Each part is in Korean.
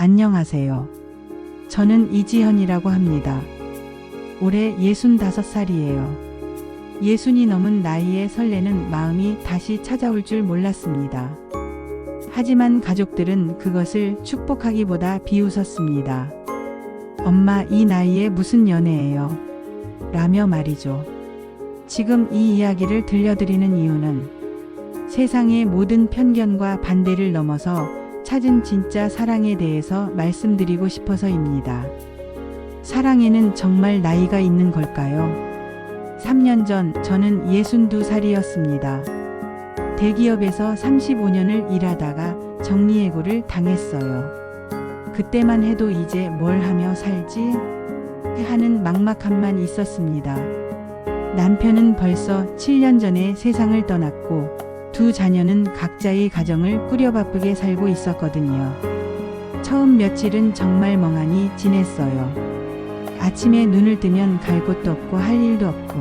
안녕하세요. 저는 이지현이라고 합니다. 올해 65살이에요. 60이 넘은 나이에 설레는 마음이 다시 찾아올 줄 몰랐습니다. 하지만 가족들은 그것을 축복하기보다 비웃었습니다. 엄마, 이 나이에 무슨 연애예요? 라며 말이죠. 지금 이 이야기를 들려드리는 이유는 세상의 모든 편견과 반대를 넘어서 찾은 진짜 사랑에 대해서 말씀드리고 싶어서입니다. 사랑에는 정말 나이가 있는 걸까요? 3년 전 저는 62살이었습니다. 대기업에서 35년을 일하다가 정리해고를 당했어요. 그때만 해도 이제 뭘 하며 살지? 하는 막막함만 있었습니다. 남편은 벌써 7년 전에 세상을 떠났고 두 자녀는 각자의 가정을 꾸려 바쁘게 살고 있었거든요. 처음 며칠은 정말 멍하니 지냈어요. 아침에 눈을 뜨면 갈 곳도 없고 할 일도 없고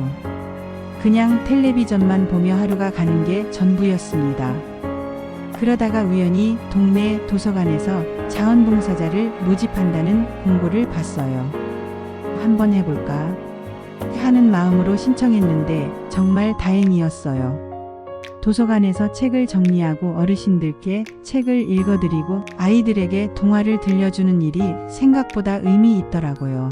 그냥 텔레비전만 보며 하루가 가는 게 전부였습니다. 그러다가 우연히 동네 도서관에서 자원봉사자를 모집한다는 공고를 봤어요. 한번 해볼까 하는 마음으로 신청했는데 정말 다행이었어요. 도서관에서 책을 정리하고 어르신들께 책을 읽어드리고 아이들에게 동화를 들려주는 일이 생각보다 의미 있더라고요.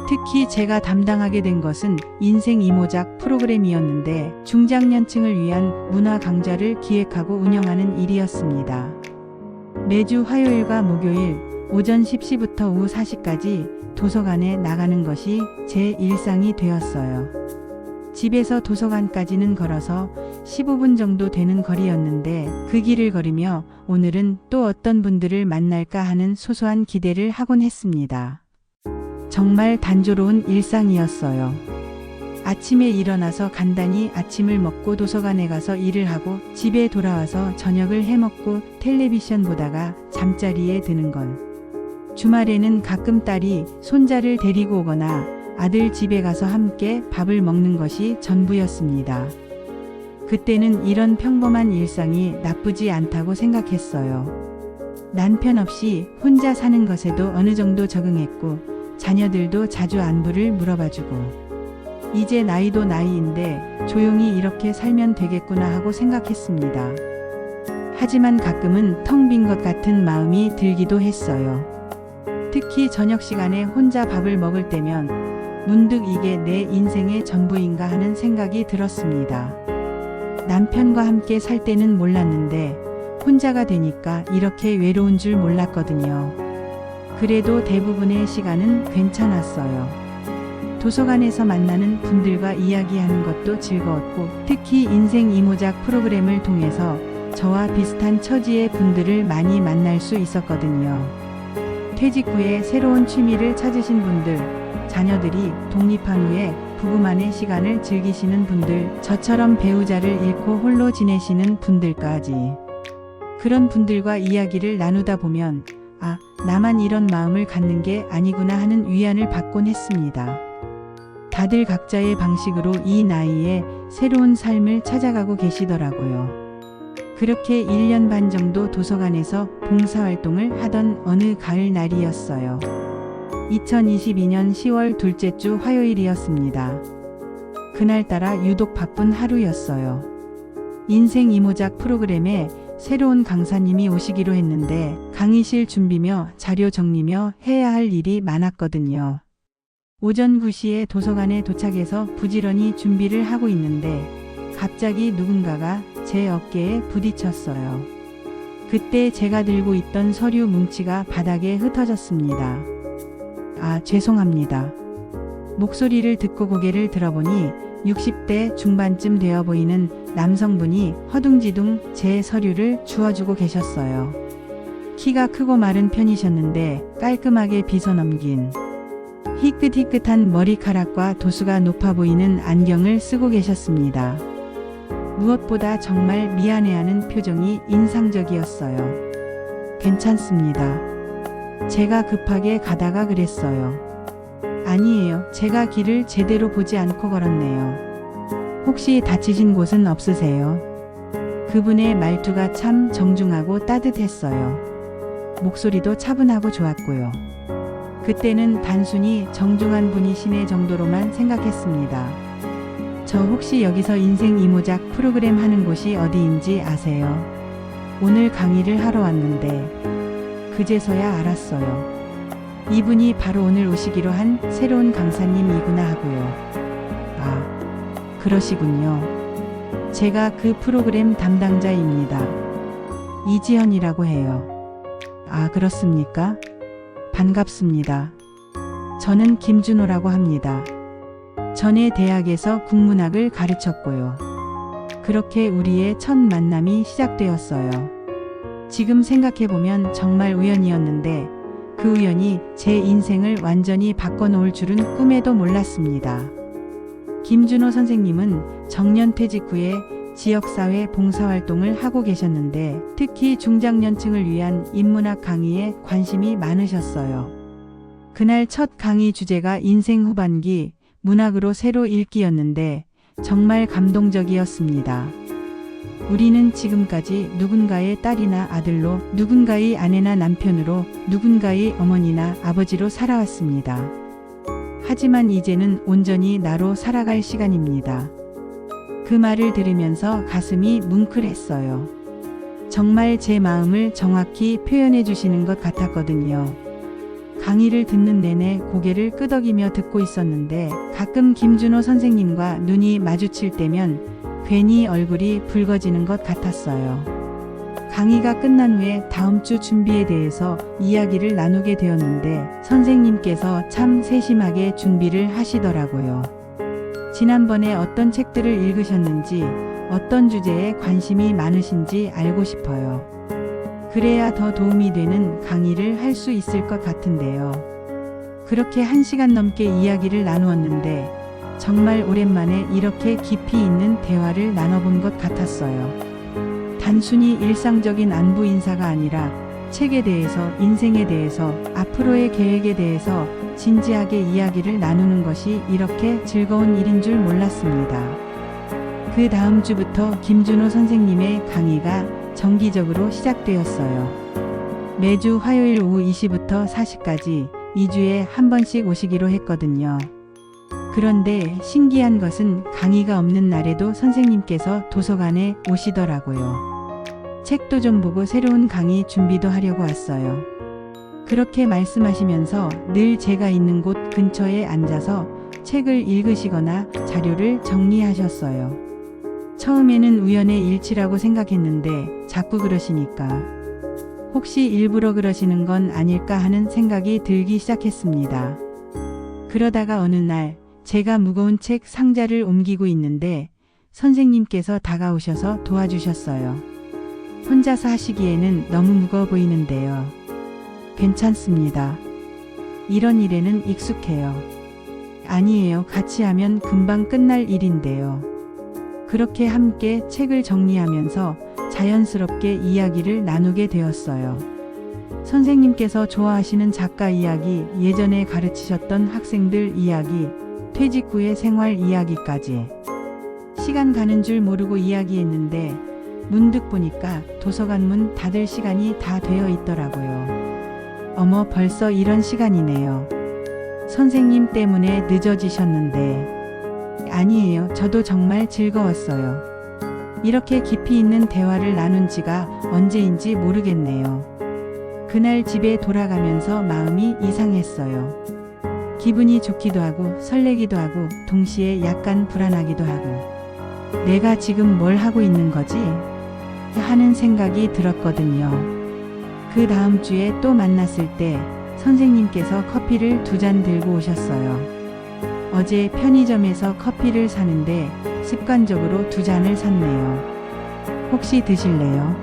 특히 제가 담당하게 된 것은 인생 이모작 프로그램이었는데 중장년층을 위한 문화 강좌를 기획하고 운영하는 일이었습니다. 매주 화요일과 목요일 오전 10시부터 오후 4시까지 도서관에 나가는 것이 제 일상이 되었어요. 집에서 도서관까지는 걸어서 15분 정도 되는 거리였는데 그 길을 걸으며 오늘은 또 어떤 분들을 만날까 하는 소소한 기대를 하곤 했습니다. 정말 단조로운 일상이었어요. 아침에 일어나서 간단히 아침을 먹고 도서관에 가서 일을 하고 집에 돌아와서 저녁을 해먹고 텔레비전 보다가 잠자리에 드는 건. 주말에는 가끔 딸이 손자를 데리고 오거나 아들 집에 가서 함께 밥을 먹는 것이 전부였습니다. 그때는 이런 평범한 일상이 나쁘지 않다고 생각했어요. 남편 없이 혼자 사는 것에도 어느 정도 적응했고 자녀들도 자주 안부를 물어봐주고 이제 나이도 나이인데 조용히 이렇게 살면 되겠구나 하고 생각했습니다. 하지만 가끔은 텅 빈 것 같은 마음이 들기도 했어요. 특히 저녁 시간에 혼자 밥을 먹을 때면 문득 이게 내 인생의 전부인가 하는 생각이 들었습니다. 남편과 함께 살 때는 몰랐는데 혼자가 되니까 이렇게 외로운 줄 몰랐거든요. 그래도 대부분의 시간은 괜찮았어요. 도서관에서 만나는 분들과 이야기하는 것도 즐거웠고 특히 인생 이모작 프로그램을 통해서 저와 비슷한 처지의 분들을 많이 만날 수 있었거든요. 퇴직 후에 새로운 취미를 찾으신 분들, 자녀들이 독립한 후에 부부만의 시간을 즐기시는 분들, 저처럼 배우자를 잃고 홀로 지내시는 분들까지. 그런 분들과 이야기를 나누다 보면 아, 나만 이런 마음을 갖는 게 아니구나 하는 위안을 받곤 했습니다. 다들 각자의 방식으로 이 나이에 새로운 삶을 찾아가고 계시더라고요. 그렇게 1년 반 정도 도서관에서 봉사활동을 하던 어느 가을 날이었어요. 2022년 10월 둘째 주 화요일이었습니다. 그날따라 유독 바쁜 하루였어요. 인생 이모작 프로그램에 새로운 강사님이 오시기로 했는데 강의실 준비며 자료 정리며 해야 할 일이 많았거든요. 오전 9시에 도서관에 도착해서 부지런히 준비를 하고 있는데 갑자기 누군가가 제 어깨에 부딪혔어요. 그때 제가 들고 있던 서류 뭉치가 바닥에 흩어졌습니다. 아, 죄송합니다. 목소리를 듣고 고개를 들어보니 60대 중반쯤 되어 보이는 남성분이 허둥지둥 제 서류를 주워주고 계셨어요. 키가 크고 마른 편이셨는데 깔끔하게 빗어넘긴 희끗희끗한 머리카락과 도수가 높아 보이는 안경을 쓰고 계셨습니다. 무엇보다 정말 미안해하는 표정이 인상적이었어요. 괜찮습니다. 제가 급하게 가다가 그랬어요. 아니에요. 제가 길을 제대로 보지 않고 걸었네요. 혹시 다치신 곳은 없으세요? 그분의 말투가 참 정중하고 따뜻했어요. 목소리도 차분하고 좋았고요. 그때는 단순히 정중한 분이시네 정도로만 생각했습니다. 저 혹시 여기서 인생 이모작 프로그램 하는 곳이 어디인지 아세요? 오늘 강의를 하러 왔는데 그제서야 알았어요. 이분이 바로 오늘 오시기로 한 새로운 강사님이구나 하고요. 아, 그러시군요. 제가 그 프로그램 담당자입니다. 이지현이라고 해요. 아, 그렇습니까? 반갑습니다. 저는 김준호라고 합니다. 전에 대학에서 국문학을 가르쳤고요. 그렇게 우리의 첫 만남이 시작되었어요. 지금 생각해보면 정말 우연이었는데 그 우연이 제 인생을 완전히 바꿔놓을 줄은 꿈에도 몰랐습니다. 김준호 선생님은 정년퇴직 후에 지역사회 봉사활동을 하고 계셨는데 특히 중장년층을 위한 인문학 강의에 관심이 많으셨어요. 그날 첫 강의 주제가 인생 후반기 문학으로 새로 읽기였는데 정말 감동적이었습니다. 우리는 지금까지 누군가의 딸이나 아들로, 누군가의 아내나 남편으로, 누군가의 어머니나 아버지로 살아왔습니다. 하지만 이제는 온전히 나로 살아갈 시간입니다. 그 말을 들으면서 가슴이 뭉클했어요. 정말 제 마음을 정확히 표현해 주시는 것 같았거든요. 강의를 듣는 내내 고개를 끄덕이며 듣고 있었는데 가끔 김준호 선생님과 눈이 마주칠 때면 괜히 얼굴이 붉어지는 것 같았어요. 강의가 끝난 후에 다음 주 준비에 대해서 이야기를 나누게 되었는데 선생님께서 참 세심하게 준비를 하시더라고요. 지난번에 어떤 책들을 읽으셨는지, 어떤 주제에 관심이 많으신지 알고 싶어요. 그래야 더 도움이 되는 강의를 할 수 있을 것 같은데요. 그렇게 1시간 넘게 이야기를 나누었는데 정말 오랜만에 이렇게 깊이 있는 대화를 나눠본 것 같았어요. 단순히 일상적인 안부 인사가 아니라 책에 대해서, 인생에 대해서, 앞으로의 계획에 대해서 진지하게 이야기를 나누는 것이 이렇게 즐거운 일인 줄 몰랐습니다. 그 다음 주부터 김준호 선생님의 강의가 정기적으로 시작되었어요. 매주 화요일 오후 2시부터 4시까지 2주에 한 번씩 오시기로 했거든요. 그런데 신기한 것은 강의가 없는 날에도 선생님께서 도서관에 오시더라고요. 책도 좀 보고 새로운 강의 준비도 하려고 왔어요. 그렇게 말씀하시면서 늘 제가 있는 곳 근처에 앉아서 책을 읽으시거나 자료를 정리하셨어요. 처음에는 우연의 일치라고 생각했는데 자꾸 그러시니까 혹시 일부러 그러시는 건 아닐까 하는 생각이 들기 시작했습니다. 그러다가 어느 날 제가 무거운 책 상자를 옮기고 있는데 선생님께서 다가오셔서 도와주셨어요. 혼자서 하시기에는 너무 무거워 보이는데요. 괜찮습니다. 이런 일에는 익숙해요. 아니에요. 같이 하면 금방 끝날 일인데요. 그렇게 함께 책을 정리하면서 자연스럽게 이야기를 나누게 되었어요. 선생님께서 좋아하시는 작가 이야기, 예전에 가르치셨던 학생들 이야기, 퇴직 후의 생활 이야기까지. 시간 가는 줄 모르고 이야기했는데 문득 보니까 도서관 문 닫을 시간이 다 되어 있더라고요. 어머, 벌써 이런 시간이네요. 선생님 때문에 늦어지셨는데. 아니에요. 저도 정말 즐거웠어요. 이렇게 깊이 있는 대화를 나눈 지가 언제인지 모르겠네요. 그날 집에 돌아가면서 마음이 이상했어요. 기분이 좋기도 하고 설레기도 하고 동시에 약간 불안하기도 하고 내가 지금 뭘 하고 있는 거지? 하는 생각이 들었거든요. 그 다음 주에 또 만났을 때 선생님께서 커피를 2잔 들고 오셨어요. 어제 편의점에서 커피를 사는데 습관적으로 2잔을 샀네요. 혹시 드실래요?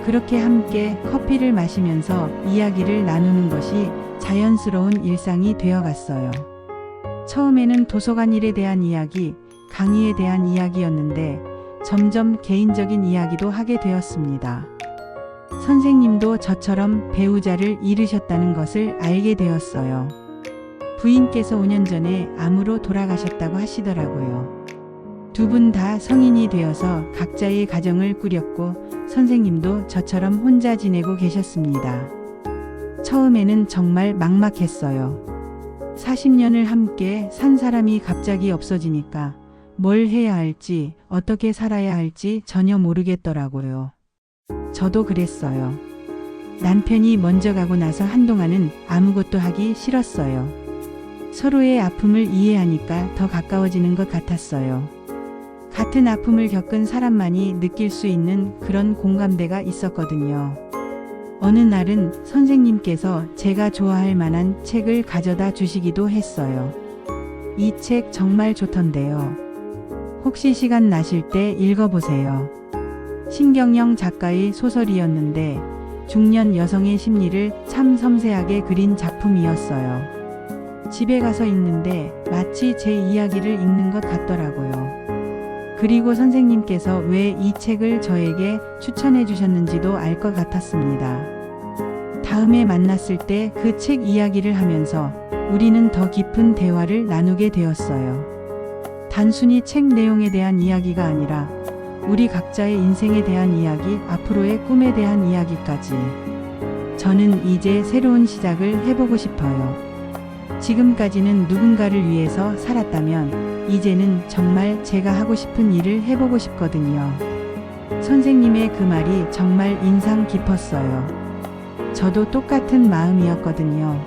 그렇게 함께 커피를 마시면서 이야기를 나누는 것이 자연스러운 일상이 되어갔어요. 처음에는 도서관 일에 대한 이야기, 강의에 대한 이야기였는데 점점 개인적인 이야기도 하게 되었습니다. 선생님도 저처럼 배우자를 잃으셨다는 것을 알게 되었어요. 부인께서 5년 전에 암으로 돌아가셨다고 하시더라고요. 2분 다 성인이 되어서 각자의 가정을 꾸렸고 선생님도 저처럼 혼자 지내고 계셨습니다. 처음에는 정말 막막했어요. 40년을 함께 산 사람이 갑자기 없어지니까 뭘 해야 할지, 어떻게 살아야 할지 전혀 모르겠더라고요. 저도 그랬어요. 남편이 먼저 가고 나서 한동안은 아무것도 하기 싫었어요. 서로의 아픔을 이해하니까 더 가까워지는 것 같았어요. 같은 아픔을 겪은 사람만이 느낄 수 있는 그런 공감대가 있었거든요. 어느 날은 선생님께서 제가 좋아할 만한 책을 가져다 주시기도 했어요. 이 책 정말 좋던데요. 혹시 시간 나실 때 읽어보세요. 신경영 작가의 소설이었는데 중년 여성의 심리를 참 섬세하게 그린 작품이었어요. 집에 가서 읽는데 마치 제 이야기를 읽는 것 같더라고요. 그리고 선생님께서 왜 이 책을 저에게 추천해 주셨는지도 알 것 같았습니다. 다음에 만났을 때 그 책 이야기를 하면서 우리는 더 깊은 대화를 나누게 되었어요. 단순히 책 내용에 대한 이야기가 아니라 우리 각자의 인생에 대한 이야기, 앞으로의 꿈에 대한 이야기까지. 저는 이제 새로운 시작을 해보고 싶어요. 지금까지는 누군가를 위해서 살았다면 이제는 정말 제가 하고 싶은 일을 해보고 싶거든요. 선생님의 그 말이 정말 인상 깊었어요. 저도 똑같은 마음이었거든요.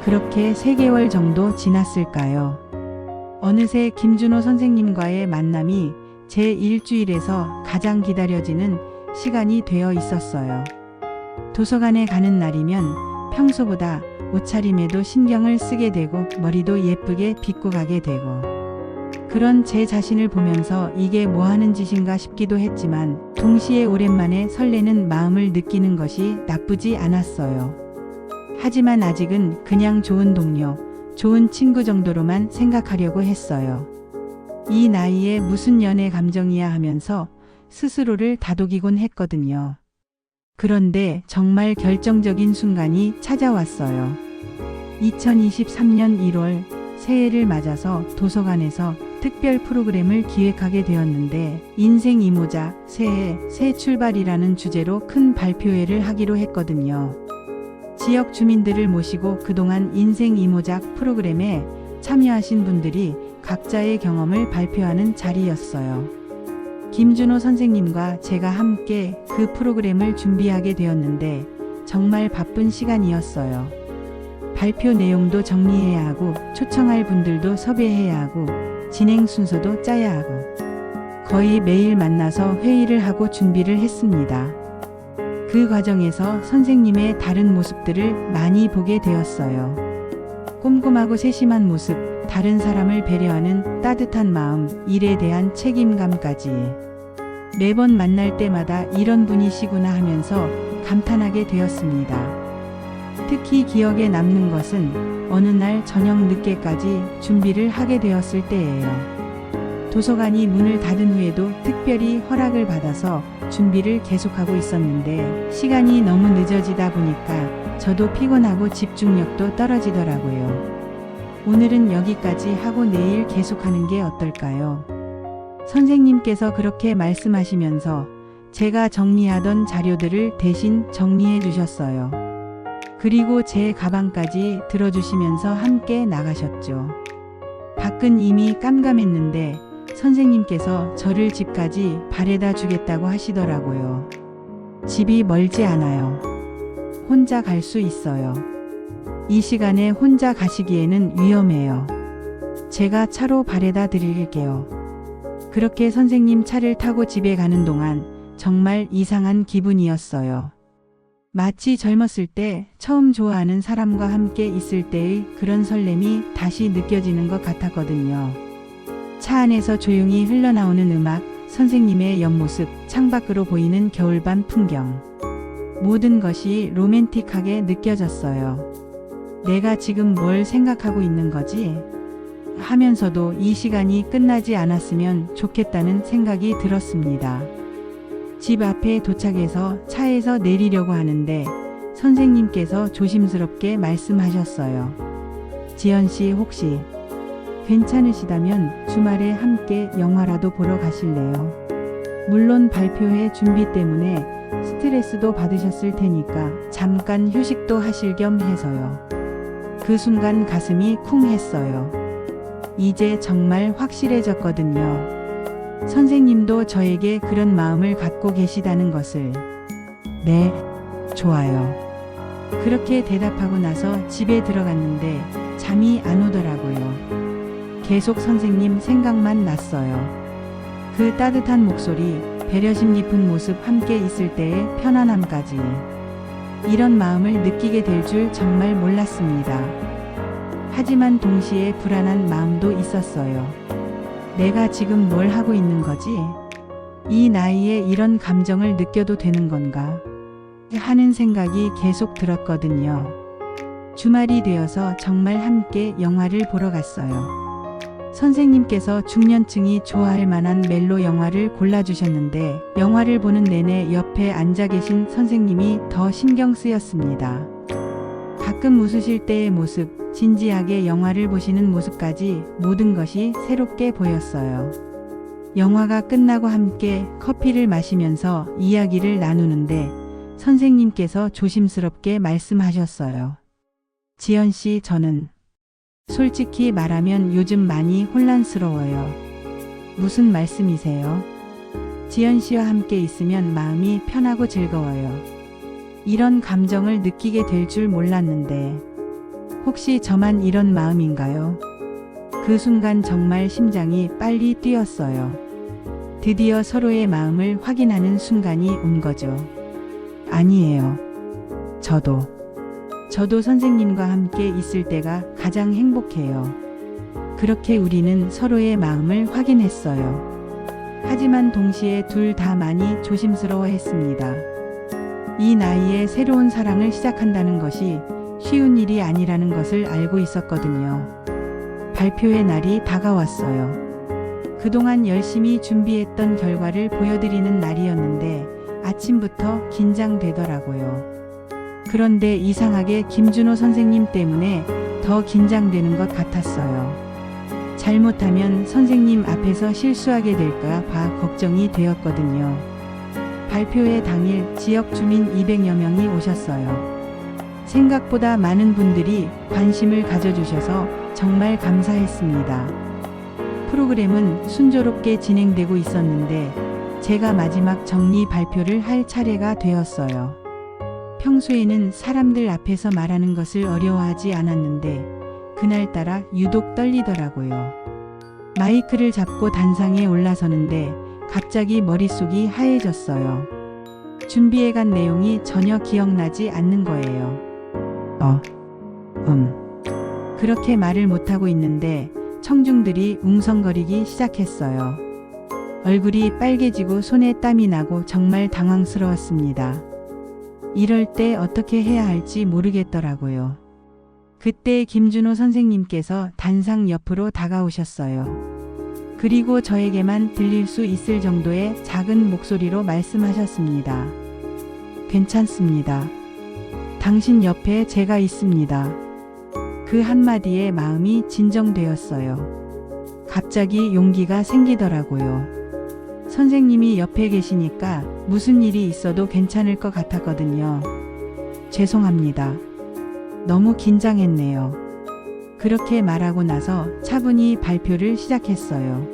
그렇게 3개월 정도 지났을까요? 어느새 김준호 선생님과의 만남이 제 일주일에서 가장 기다려지는 시간이 되어 있었어요. 도서관에 가는 날이면 평소보다 옷차림에도 신경을 쓰게 되고 머리도 예쁘게 빗고 가게 되고 그런 제 자신을 보면서 이게 뭐 하는 짓인가 싶기도 했지만 동시에 오랜만에 설레는 마음을 느끼는 것이 나쁘지 않았어요. 하지만 아직은 그냥 좋은 동료, 좋은 친구 정도로만 생각하려고 했어요. 이 나이에 무슨 연애 감정이야 하면서 스스로를 다독이곤 했거든요. 그런데 정말 결정적인 순간이 찾아왔어요. 2023년 1월 새해를 맞아서 도서관에서 특별 프로그램을 기획하게 되었는데 인생 이모작 새해 새 출발이라는 주제로 큰 발표회를 하기로 했거든요. 지역 주민들을 모시고 그동안 인생 이모작 프로그램에 참여하신 분들이 각자의 경험을 발표하는 자리였어요. 김준호 선생님과 제가 함께 그 프로그램을 준비하게 되었는데 정말 바쁜 시간이었어요. 발표 내용도 정리해야 하고 초청할 분들도 섭외해야 하고 진행 순서도 짜야 하고 거의 매일 만나서 회의를 하고 준비를 했습니다. 그 과정에서 선생님의 다른 모습들을 많이 보게 되었어요. 꼼꼼하고 세심한 모습, 다른 사람을 배려하는 따뜻한 마음, 일에 대한 책임감까지. 매번 만날 때마다 이런 분이시구나 하면서 감탄하게 되었습니다. 특히 기억에 남는 것은 어느 날 저녁 늦게까지 준비를 하게 되었을 때예요. 도서관이 문을 닫은 후에도 특별히 허락을 받아서 준비를 계속하고 있었는데 시간이 너무 늦어지다 보니까 저도 피곤하고 집중력도 떨어지더라고요. 오늘은 여기까지 하고 내일 계속하는 게 어떨까요? 선생님께서 그렇게 말씀하시면서 제가 정리하던 자료들을 대신 정리해 주셨어요. 그리고 제 가방까지 들어주시면서 함께 나가셨죠. 밖은 이미 깜깜했는데 선생님께서 저를 집까지 바래다 주겠다고 하시더라고요. 집이 멀지 않아요. 혼자 갈 수 있어요. 이 시간에 혼자 가시기에는 위험해요. 제가 차로 바래다 드릴게요. 그렇게 선생님 차를 타고 집에 가는 동안 정말 이상한 기분이었어요. 마치 젊었을 때 처음 좋아하는 사람과 함께 있을 때의 그런 설렘이 다시 느껴지는 것 같았거든요. 차 안에서 조용히 흘러나오는 음악, 선생님의 옆모습, 창밖으로 보이는 겨울밤 풍경. 모든 것이 로맨틱하게 느껴졌어요. 내가 지금 뭘 생각하고 있는 거지? 하면서도 이 시간이 끝나지 않았으면 좋겠다는 생각이 들었습니다. 집 앞에 도착해서 차에서 내리려고 하는데 선생님께서 조심스럽게 말씀하셨어요. 지연 씨 혹시 괜찮으시다면 주말에 함께 영화라도 보러 가실래요? 물론 발표회 준비 때문에 스트레스도 받으셨을 테니까 잠깐 휴식도 하실 겸 해서요. 그 순간 가슴이 쿵 했어요. 이제 정말 확실해졌거든요. 선생님도 저에게 그런 마음을 갖고 계시다는 것을. 네, 좋아요. 그렇게 대답하고 나서 집에 들어갔는데 잠이 안 오더라고요. 계속 선생님 생각만 났어요. 그 따뜻한 목소리, 배려심 깊은 모습, 함께 있을 때의 편안함까지. 이런 마음을 느끼게 될 줄 정말 몰랐습니다. 하지만 동시에 불안한 마음도 있었어요. 내가 지금 뭘 하고 있는 거지? 이 나이에 이런 감정을 느껴도 되는 건가? 하는 생각이 계속 들었거든요. 주말이 되어서 정말 함께 영화를 보러 갔어요. 선생님께서 중년층이 좋아할 만한 멜로 영화를 골라주셨는데 영화를 보는 내내 옆에 앉아 계신 선생님이 더 신경 쓰였습니다. 가끔 웃으실 때의 모습, 진지하게 영화를 보시는 모습까지 모든 것이 새롭게 보였어요. 영화가 끝나고 함께 커피를 마시면서 이야기를 나누는데 선생님께서 조심스럽게 말씀하셨어요. 지연 씨, 저는 솔직히 말하면 요즘 많이 혼란스러워요. 무슨 말씀이세요? 지연 씨와 함께 있으면 마음이 편하고 즐거워요. 이런 감정을 느끼게 될 줄 몰랐는데 혹시 저만 이런 마음인가요? 그 순간 정말 심장이 빨리 뛰었어요. 드디어 서로의 마음을 확인하는 순간이 온 거죠. 아니에요. 저도 선생님과 함께 있을 때가 가장 행복해요. 그렇게 우리는 서로의 마음을 확인했어요. 하지만 동시에 둘 다 많이 조심스러워 했습니다. 이 나이에 새로운 사랑을 시작한다는 것이 쉬운 일이 아니라는 것을 알고 있었거든요. 발표의 날이 다가왔어요. 그동안 열심히 준비했던 결과를 보여드리는 날이었는데 아침부터 긴장되더라고요. 그런데 이상하게 김준호 선생님 때문에 더 긴장되는 것 같았어요. 잘못하면 선생님 앞에서 실수하게 될까 봐 걱정이 되었거든요. 발표회 당일 지역 주민 200여 명이 오셨어요. 생각보다 많은 분들이 관심을 가져주셔서 정말 감사했습니다. 프로그램은 순조롭게 진행되고 있었는데 제가 마지막 정리 발표를 할 차례가 되었어요. 평소에는 사람들 앞에서 말하는 것을 어려워하지 않았는데 그날따라 유독 떨리더라고요. 마이크를 잡고 단상에 올라서는데 갑자기 머릿속이 하얘졌어요. 준비해간 내용이 전혀 기억나지 않는 거예요. 그렇게 말을 못하고 있는데 청중들이 웅성거리기 시작했어요. 얼굴이 빨개지고 손에 땀이 나고 정말 당황스러웠습니다. 이럴 때 어떻게 해야 할지 모르겠더라고요. 그때 김준호 선생님께서 단상 옆으로 다가오셨어요. 그리고 저에게만 들릴 수 있을 정도의 작은 목소리로 말씀하셨습니다. 괜찮습니다. 당신 옆에 제가 있습니다. 그 한마디에 마음이 진정되었어요. 갑자기 용기가 생기더라고요. 선생님이 옆에 계시니까 무슨 일이 있어도 괜찮을 것 같았거든요. 죄송합니다. 너무 긴장했네요. 그렇게 말하고 나서 차분히 발표를 시작했어요.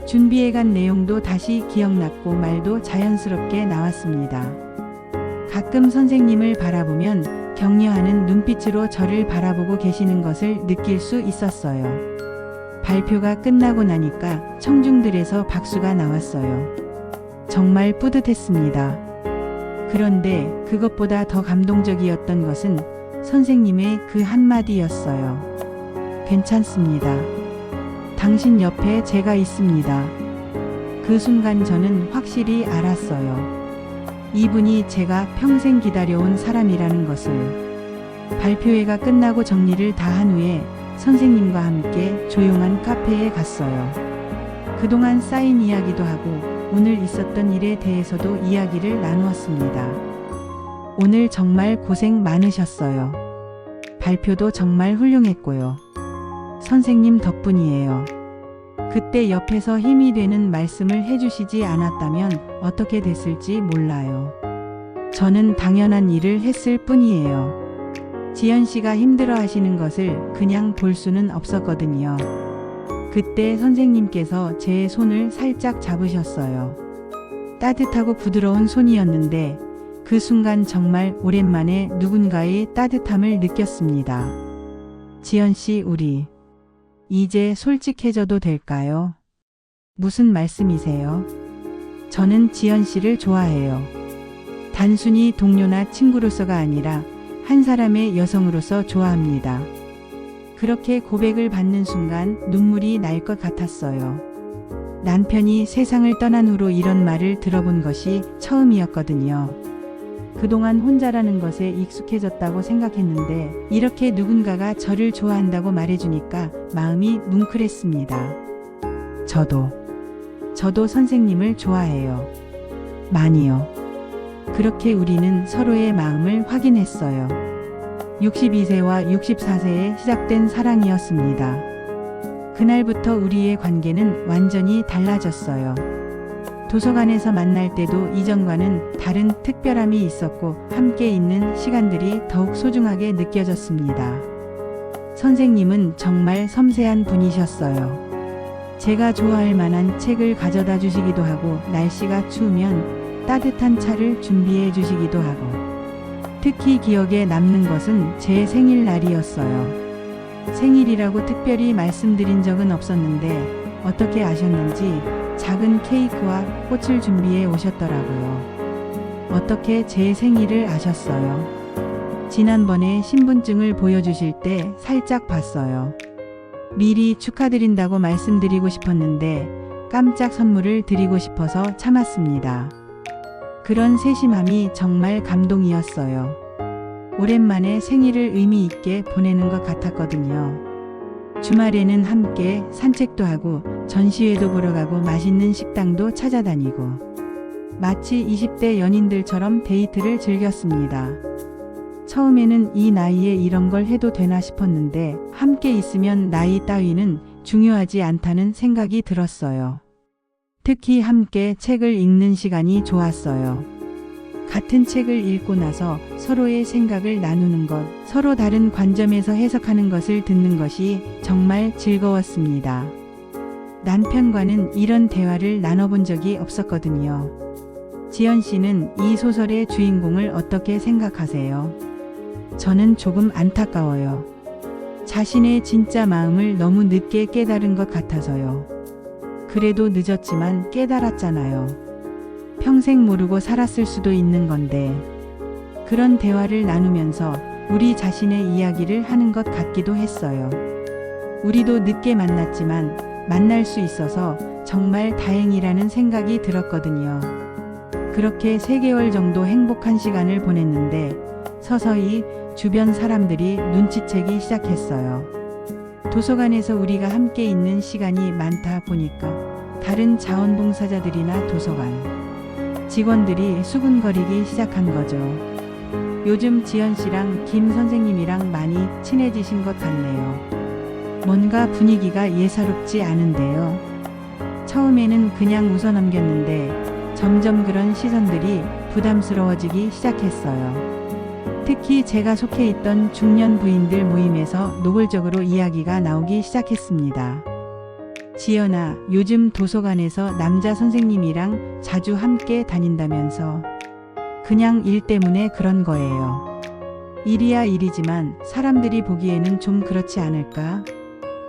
준비해간 내용도 다시 기억났고 말도 자연스럽게 나왔습니다. 가끔 선생님을 바라보면 격려하는 눈빛으로 저를 바라보고 계시는 것을 느낄 수 있었어요. 발표가 끝나고 나니까 청중들에서 박수가 나왔어요. 정말 뿌듯했습니다. 그런데 그것보다 더 감동적이었던 것은 선생님의 그 한마디였어요. 괜찮습니다. 당신 옆에 제가 있습니다. 그 순간 저는 확실히 알았어요. 이분이 제가 평생 기다려온 사람이라는 것을. 발표회가 끝나고 정리를 다 한 후에 선생님과 함께 조용한 카페에 갔어요. 그동안 쌓인 이야기도 하고 오늘 있었던 일에 대해서도 이야기를 나누었습니다. 오늘 정말 고생 많으셨어요. 발표도 정말 훌륭했고요. 선생님 덕분이에요. 그때 옆에서 힘이 되는 말씀을 해주시지 않았다면 어떻게 됐을지 몰라요. 저는 당연한 일을 했을 뿐이에요. 지연 씨가 힘들어 하시는 것을 그냥 볼 수는 없었거든요. 그때 선생님께서 제 손을 살짝 잡으셨어요. 따뜻하고 부드러운 손이었는데 그 순간 정말 오랜만에 누군가의 따뜻함을 느꼈습니다. 지연 씨, 우리 이제 솔직해져도 될까요? 무슨 말씀이세요? 저는 지연 씨를 좋아해요. 단순히 동료나 친구로서가 아니라 한 사람의 여성으로서 좋아합니다. 그렇게 고백을 받는 순간 눈물이 날 것 같았어요. 남편이 세상을 떠난 후로 이런 말을 들어본 것이 처음이었거든요. 그동안 혼자라는 것에 익숙해졌다고 생각했는데 이렇게 누군가가 저를 좋아한다고 말해주니까 마음이 뭉클했습니다. 저도 선생님을 좋아해요. 많이요. 그렇게 우리는 서로의 마음을 확인했어요. 62세와 64세에 시작된 사랑이었습니다. 그날부터 우리의 관계는 완전히 달라졌어요. 도서관에서 만날 때도 이전과는 다른 특별함이 있었고 함께 있는 시간들이 더욱 소중하게 느껴졌습니다. 선생님은 정말 섬세한 분이셨어요. 제가 좋아할 만한 책을 가져다 주시기도 하고 날씨가 추우면 따뜻한 차를 준비해 주시기도 하고 특히 기억에 남는 것은 제 생일날이었어요. 생일이라고 특별히 말씀드린 적은 없었는데 어떻게 아셨는지 작은 케이크와 꽃을 준비해 오셨더라고요. 어떻게 제 생일을 아셨어요? 지난번에 신분증을 보여주실 때 살짝 봤어요. 미리 축하드린다고 말씀드리고 싶었는데 깜짝 선물을 드리고 싶어서 참았습니다. 그런 세심함이 정말 감동이었어요. 오랜만에 생일을 의미 있게 보내는 것 같았거든요. 주말에는 함께 산책도 하고 전시회도 보러 가고 맛있는 식당도 찾아다니고 마치 20대 연인들처럼 데이트를 즐겼습니다. 처음에는 이 나이에 이런 걸 해도 되나 싶었는데 함께 있으면 나이 따위는 중요하지 않다는 생각이 들었어요. 특히 함께 책을 읽는 시간이 좋았어요. 같은 책을 읽고 나서 서로의 생각을 나누는 것, 서로 다른 관점에서 해석하는 것을 듣는 것이 정말 즐거웠습니다. 남편과는 이런 대화를 나눠본 적이 없었거든요. 지연 씨는 이 소설의 주인공을 어떻게 생각하세요? 저는 조금 안타까워요. 자신의 진짜 마음을 너무 늦게 깨달은 것 같아서요. 그래도 늦었지만 깨달았잖아요. 평생 모르고 살았을 수도 있는 건데 그런 대화를 나누면서 우리 자신의 이야기를 하는 것 같기도 했어요. 우리도 늦게 만났지만 만날 수 있어서 정말 다행이라는 생각이 들었거든요. 그렇게 3개월 정도 행복한 시간을 보냈는데 서서히 주변 사람들이 눈치채기 시작했어요. 도서관에서 우리가 함께 있는 시간이 많다 보니까 다른 자원봉사자들이나 도서관 직원들이 수군거리기 시작한 거죠. 요즘 지연 씨랑 김 선생님이랑 많이 친해지신 것 같네요. 뭔가 분위기가 예사롭지 않은데요. 처음에는 그냥 웃어 넘겼는데 점점 그런 시선들이 부담스러워지기 시작했어요. 특히 제가 속해 있던 중년 부인들 모임에서 노골적으로 이야기가 나오기 시작했습니다. 지연아, 요즘 도서관에서 남자 선생님이랑 자주 함께 다닌다면서. 그냥 일 때문에 그런 거예요. 일이야 일이지만 사람들이 보기에는 좀 그렇지 않을까?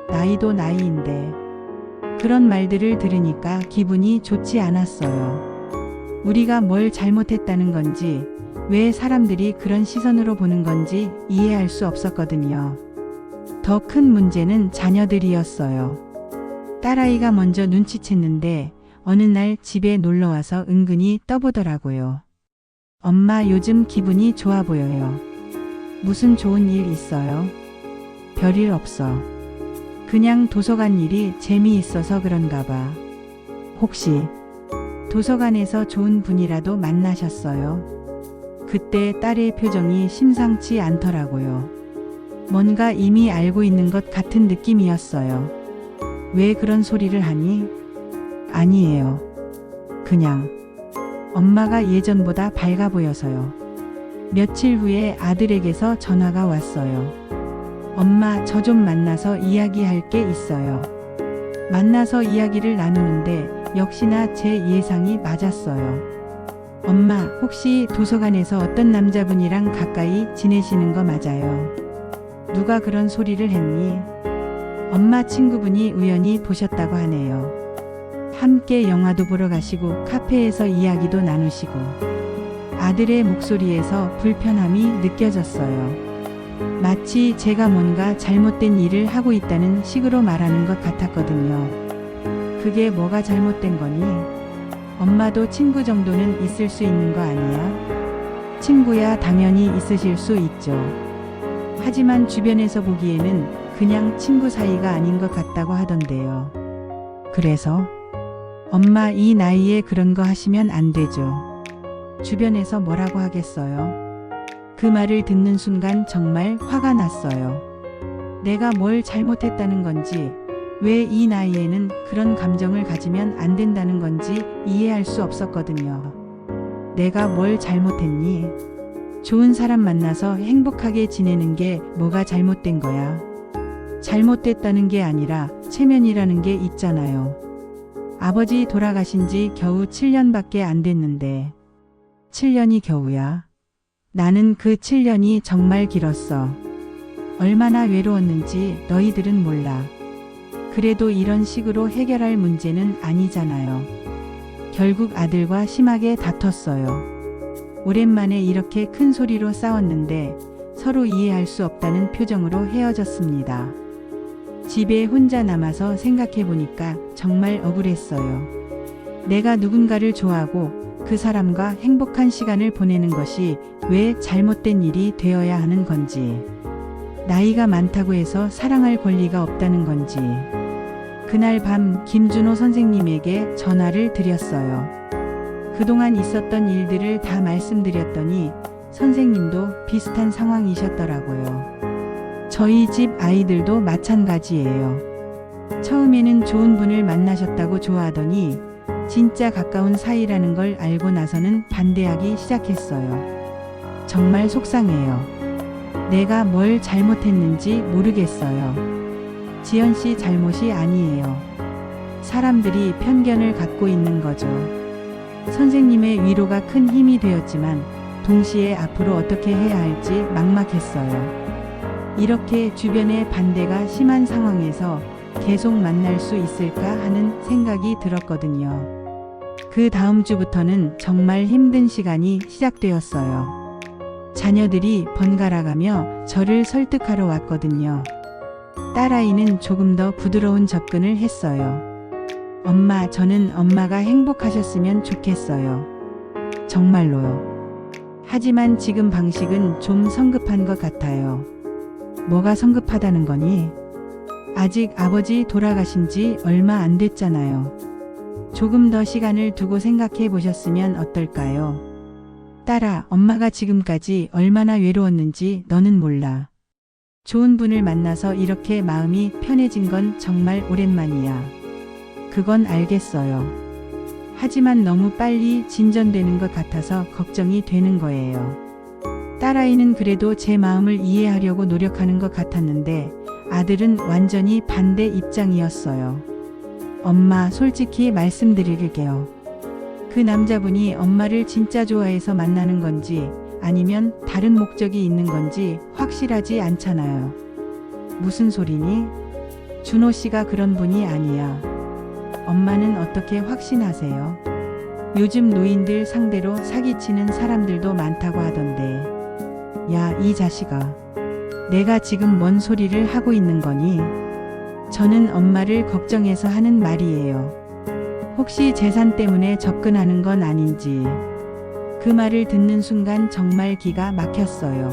나이도 나이인데. 그런 말들을 들으니까 기분이 좋지 않았어요. 우리가 뭘 잘못했다는 건지, 왜 사람들이 그런 시선으로 보는 건지 이해할 수 없었거든요. 더 큰 문제는 자녀들이었어요. 딸아이가 먼저 눈치챘는데 어느 날 집에 놀러와서 은근히 떠보더라고요. 엄마, 요즘 기분이 좋아 보여요. 무슨 좋은 일 있어요? 별일 없어. 그냥 도서관 일이 재미있어서 그런가 봐. 혹시 도서관에서 좋은 분이라도 만나셨어요? 그때 딸의 표정이 심상치 않더라고요. 뭔가 이미 알고 있는 것 같은 느낌이었어요. 왜 그런 소리를 하니? 아니에요. 그냥 엄마가 예전보다 밝아 보여서요. 며칠 후에 아들에게서 전화가 왔어요. 엄마, 저 좀 만나서 이야기할 게 있어요. 만나서 이야기를 나누는데 역시나 제 예상이 맞았어요. 엄마, 혹시 도서관에서 어떤 남자분이랑 가까이 지내시는 거 맞아요? 누가 그런 소리를 했니? 엄마 친구분이 우연히 보셨다고 하네요. 함께 영화도 보러 가시고 카페에서 이야기도 나누시고. 아들의 목소리에서 불편함이 느껴졌어요. 마치 제가 뭔가 잘못된 일을 하고 있다는 식으로 말하는 것 같았거든요. 그게 뭐가 잘못된 거니? 엄마도 친구 정도는 있을 수 있는 거 아니야? 친구야 당연히 있으실 수 있죠. 하지만 주변에서 보기에는 그냥 친구 사이가 아닌 것 같다고 하던데요. 그래서 엄마, 이 나이에 그런 거 하시면 안 되죠. 주변에서 뭐라고 하겠어요? 그 말을 듣는 순간 정말 화가 났어요. 내가 뭘 잘못했다는 건지, 왜 이 나이에는 그런 감정을 가지면 안 된다는 건지 이해할 수 없었거든요. 내가 뭘 잘못했니? 좋은 사람 만나서 행복하게 지내는 게 뭐가 잘못된 거야? 잘못됐다는 게 아니라 체면이라는 게 있잖아요. 아버지 돌아가신 지 겨우 7년밖에 안 됐는데 7년이 겨우야. 나는 그 7년이 정말 길었어. 얼마나 외로웠는지 너희들은 몰라. 그래도 이런 식으로 해결할 문제는 아니잖아요. 결국 아들과 심하게 다퉜어요. 오랜만에 이렇게 큰 소리로 싸웠는데 서로 이해할 수 없다는 표정으로 헤어졌습니다. 집에 혼자 남아서 생각해 보니까 정말 억울했어요. 내가 누군가를 좋아하고 그 사람과 행복한 시간을 보내는 것이 왜 잘못된 일이 되어야 하는 건지, 나이가 많다고 해서 사랑할 권리가 없다는 건지. 그날 밤 김준호 선생님에게 전화를 드렸어요. 그동안 있었던 일들을 다 말씀드렸더니 선생님도 비슷한 상황이셨더라고요. 저희 집 아이들도 마찬가지예요. 처음에는 좋은 분을 만나셨다고 좋아하더니 진짜 가까운 사이라는 걸 알고 나서는 반대하기 시작했어요. 정말 속상해요. 내가 뭘 잘못했는지 모르겠어요. 지연 씨 잘못이 아니에요. 사람들이 편견을 갖고 있는 거죠. 선생님의 위로가 큰 힘이 되었지만 동시에 앞으로 어떻게 해야 할지 막막했어요. 이렇게 주변의 반대가 심한 상황에서 계속 만날 수 있을까 하는 생각이 들었거든요. 그 다음 주부터는 정말 힘든 시간이 시작되었어요. 자녀들이 번갈아가며 저를 설득하러 왔거든요. 딸아이는 조금 더 부드러운 접근을 했어요. 엄마, 저는 엄마가 행복하셨으면 좋겠어요. 정말로요. 하지만 지금 방식은 좀 성급한 것 같아요. 뭐가 성급하다는 거니? 아직 아버지 돌아가신 지 얼마 안 됐잖아요. 조금 더 시간을 두고 생각해 보셨으면 어떨까요? 딸아, 엄마가 지금까지 얼마나 외로웠는지 너는 몰라. 좋은 분을 만나서 이렇게 마음이 편해진 건 정말 오랜만이야. 그건 알겠어요. 하지만 너무 빨리 진전되는 것 같아서 걱정이 되는 거예요. 딸아이는 그래도 제 마음을 이해하려고 노력하는 것 같았는데 아들은 완전히 반대 입장이었어요. 엄마, 솔직히 말씀드릴게요. 그 남자분이 엄마를 진짜 좋아해서 만나는 건지 아니면 다른 목적이 있는 건지 확실하지 않잖아요. 무슨 소리니? 준호 씨가 그런 분이 아니야. 엄마는 어떻게 확신하세요? 요즘 노인들 상대로 사기치는 사람들도 많다고 하던데. 야, 이 자식아. 내가 지금 뭔 소리를 하고 있는 거니? 저는 엄마를 걱정해서 하는 말이에요. 혹시 재산 때문에 접근하는 건 아닌지. 그 말을 듣는 순간 정말 기가 막혔어요.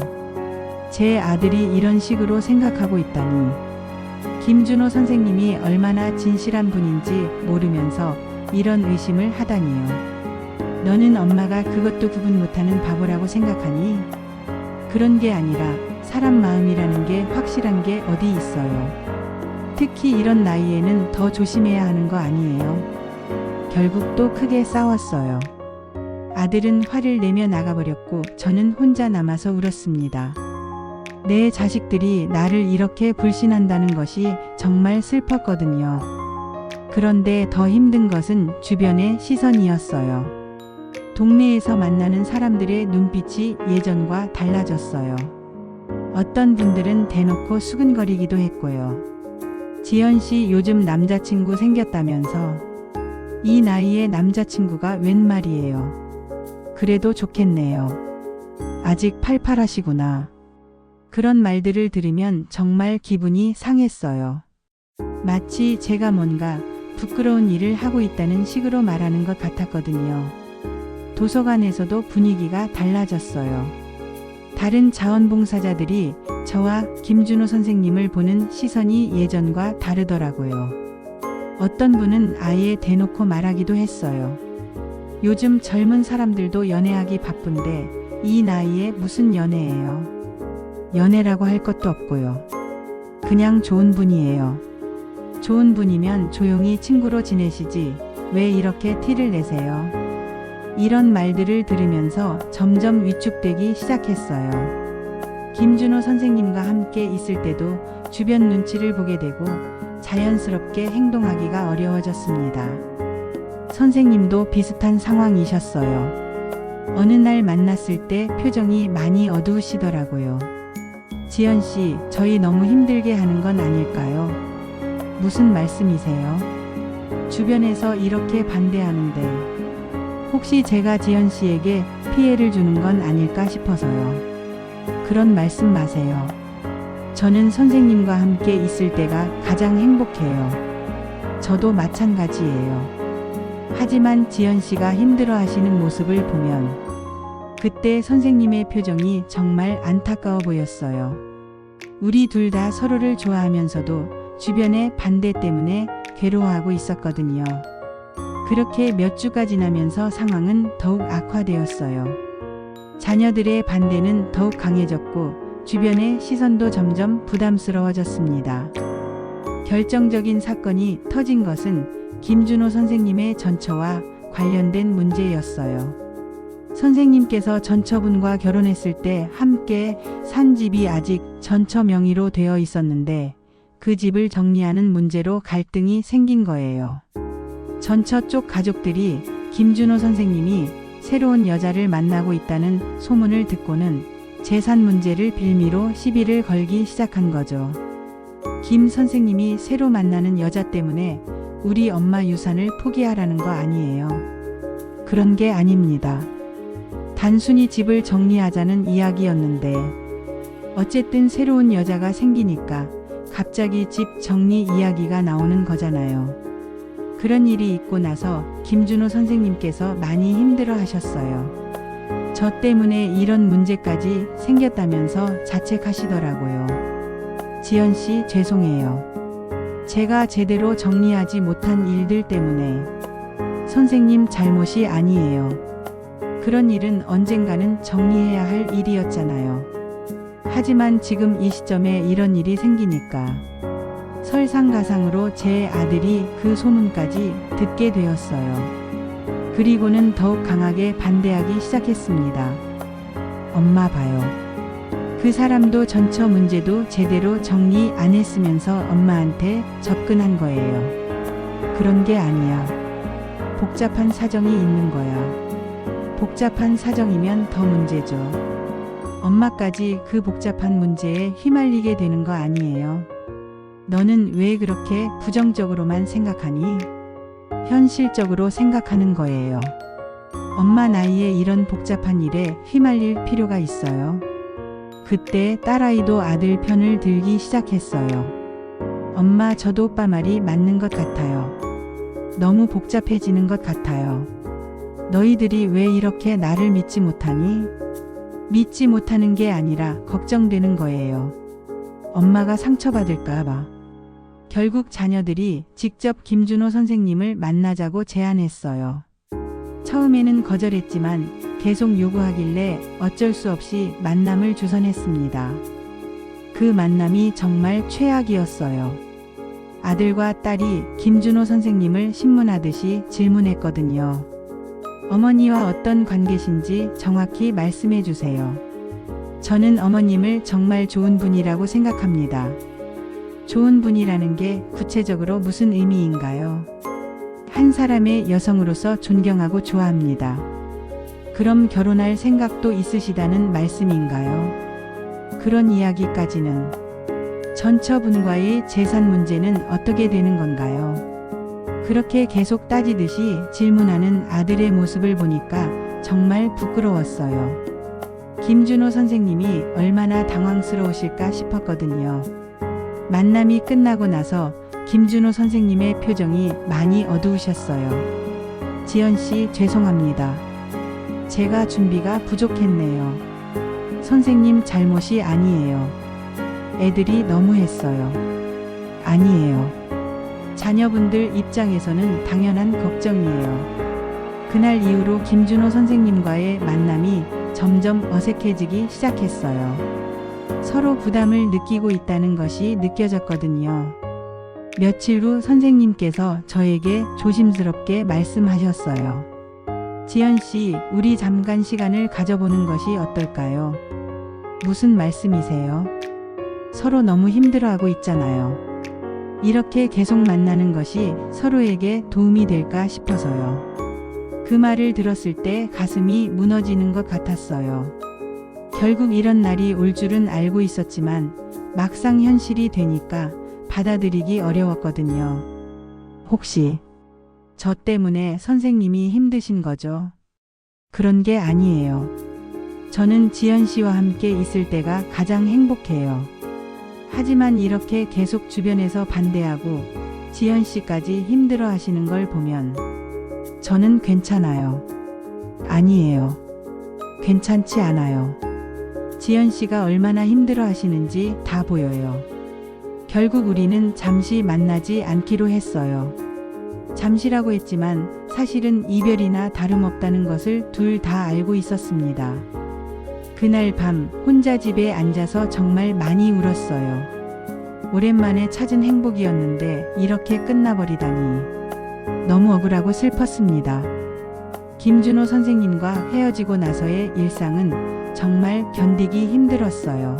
제 아들이 이런 식으로 생각하고 있다니. 김준호 선생님이 얼마나 진실한 분인지 모르면서 이런 의심을 하다니요. 너는 엄마가 그것도 구분 못하는 바보라고 생각하니? 그런 게 아니라 사람 마음이라는 게 확실한 게 어디 있어요. 특히 이런 나이에는 더 조심해야 하는 거 아니에요. 결국 또 크게 싸웠어요. 아들은 화를 내며 나가버렸고 저는 혼자 남아서 울었습니다. 내 자식들이 나를 이렇게 불신한다는 것이 정말 슬펐거든요. 그런데 더 힘든 것은 주변의 시선이었어요. 동네에서 만나는 사람들의 눈빛이 예전과 달라졌어요. 어떤 분들은 대놓고 수근거리기도 했고요. 지연 씨 요즘 남자친구 생겼다면서? 이 나이에 남자친구가 웬 말이에요. 그래도 좋겠네요. 아직 팔팔하시구나. 그런 말들을 들으면 정말 기분이 상했어요. 마치 제가 뭔가 부끄러운 일을 하고 있다는 식으로 말하는 것 같았거든요. 도서관에서도 분위기가 달라졌어요. 다른 자원봉사자들이 저와 김준호 선생님을 보는 시선이 예전과 다르더라고요. 어떤 분은 아예 대놓고 말하기도 했어요. 요즘 젊은 사람들도 연애하기 바쁜데 이 나이에 무슨 연애예요? 연애라고 할 것도 없고요. 그냥 좋은 분이에요. 좋은 분이면 조용히 친구로 지내시지 왜 이렇게 티를 내세요? 이런 말들을 들으면서 점점 위축되기 시작했어요. 김준호 선생님과 함께 있을 때도 주변 눈치를 보게 되고 자연스럽게 행동하기가 어려워졌습니다. 선생님도 비슷한 상황이셨어요. 어느 날 만났을 때 표정이 많이 어두우시더라고요. 지연 씨, 저희 너무 힘들게 하는 건 아닐까요? 무슨 말씀이세요? 주변에서 이렇게 반대하는데 혹시 제가 지연 씨에게 피해를 주는 건 아닐까 싶어서요. 그런 말씀 마세요. 저는 선생님과 함께 있을 때가 가장 행복해요. 저도 마찬가지예요. 하지만 지연 씨가 힘들어 하시는 모습을 보면 그때 선생님의 표정이 정말 안타까워 보였어요. 우리 둘 다 서로를 좋아하면서도 주변의 반대 때문에 괴로워하고 있었거든요. 그렇게 몇 주가 지나면서 상황은 더욱 악화되었어요. 자녀들의 반대는 더욱 강해졌고 주변의 시선도 점점 부담스러워졌습니다. 결정적인 사건이 터진 것은 김준호 선생님의 전처와 관련된 문제였어요. 선생님께서 전처분과 결혼했을 때 함께 산 집이 아직 전처 명의로 되어 있었는데 그 집을 정리하는 문제로 갈등이 생긴 거예요. 전처 쪽 가족들이 김준호 선생님이 새로운 여자를 만나고 있다는 소문을 듣고는 재산 문제를 빌미로 시비를 걸기 시작한 거죠. 김 선생님이 새로 만나는 여자 때문에 우리 엄마 유산을 포기하라는 거 아니에요. 그런 게 아닙니다. 단순히 집을 정리하자는 이야기였는데 어쨌든 새로운 여자가 생기니까 갑자기 집 정리 이야기가 나오는 거잖아요. 그런 일이 있고 나서 김준호 선생님께서 많이 힘들어 하셨어요. 저 때문에 이런 문제까지 생겼다면서 자책하시더라고요. 지연 씨, 죄송해요. 제가 제대로 정리하지 못한 일들 때문에 선생님 잘못이 아니에요. 그런 일은 언젠가는 정리해야 할 일이었잖아요. 하지만 지금 이 시점에 이런 일이 생기니까 설상가상으로 제 아들이 그 소문까지 듣게 되었어요. 그리고는 더욱 강하게 반대하기 시작했습니다. 엄마 봐요. 그 사람도 전처 문제도 제대로 정리 안 했으면서 엄마한테 접근한 거예요. 그런 게 아니야. 복잡한 사정이 있는 거야. 복잡한 사정이면 더 문제죠. 엄마까지 그 복잡한 문제에 휘말리게 되는 거 아니에요. 너는 왜 그렇게 부정적으로만 생각하니? 현실적으로 생각하는 거예요. 엄마 나이에 이런 복잡한 일에 휘말릴 필요가 있어요. 그때 딸아이도 아들 편을 들기 시작했어요. 엄마, 저도 오빠 말이 맞는 것 같아요. 너무 복잡해지는 것 같아요. 너희들이 왜 이렇게 나를 믿지 못하니? 믿지 못하는 게 아니라 걱정되는 거예요. 엄마가 상처받을까 봐. 결국 자녀들이 직접 김준호 선생님을 만나자고 제안했어요. 처음에는 거절했지만 계속 요구하길래 어쩔 수 없이 만남을 주선했습니다. 그 만남이 정말 최악이었어요. 아들과 딸이 김준호 선생님을 신문하듯이 질문했거든요. 어머니와 어떤 관계신지 정확히 말씀해 주세요. 저는 어머님을 정말 좋은 분이라고 생각합니다. 좋은 분이라는 게 구체적으로 무슨 의미인가요? 한 사람의 여성으로서 존경하고 좋아합니다. 그럼 결혼할 생각도 있으시다는 말씀인가요? 그런 이야기까지는. 전처분과의 재산 문제는 어떻게 되는 건가요? 그렇게 계속 따지듯이 질문하는 아들의 모습을 보니까 정말 부끄러웠어요. 김준호 선생님이 얼마나 당황스러우실까 싶었거든요. 만남이 끝나고 나서 김준호 선생님의 표정이 많이 어두우셨어요. 지연 씨, 죄송합니다. 제가 준비가 부족했네요. 선생님 잘못이 아니에요. 애들이 너무했어요. 아니에요. 자녀분들 입장에서는 당연한 걱정이에요. 그날 이후로 김준호 선생님과의 만남이 점점 어색해지기 시작했어요. 서로 부담을 느끼고 있다는 것이 느껴졌거든요. 며칠 후 선생님께서 저에게 조심스럽게 말씀하셨어요. 지연 씨, 우리 잠깐 시간을 가져보는 것이 어떨까요? 무슨 말씀이세요? 서로 너무 힘들어하고 있잖아요. 이렇게 계속 만나는 것이 서로에게 도움이 될까 싶어서요. 그 말을 들었을 때 가슴이 무너지는 것 같았어요. 결국 이런 날이 올 줄은 알고 있었지만 막상 현실이 되니까 받아들이기 어려웠거든요. 혹시 저 때문에 선생님이 힘드신 거죠? 그런 게 아니에요. 저는 지연 씨와 함께 있을 때가 가장 행복해요. 하지만 이렇게 계속 주변에서 반대하고 지연 씨까지 힘들어 하시는 걸 보면 저는 괜찮아요. 아니에요. 괜찮지 않아요. 지연 씨가 얼마나 힘들어 하시는지 다 보여요. 결국 우리는 잠시 만나지 않기로 했어요. 잠시라고 했지만 사실은 이별이나 다름없다는 것을 둘 다 알고 있었습니다. 그날 밤 혼자 집에 앉아서 정말 많이 울었어요. 오랜만에 찾은 행복이었는데 이렇게 끝나버리다니. 너무 억울하고 슬펐습니다. 김준호 선생님과 헤어지고 나서의 일상은 정말 견디기 힘들었어요.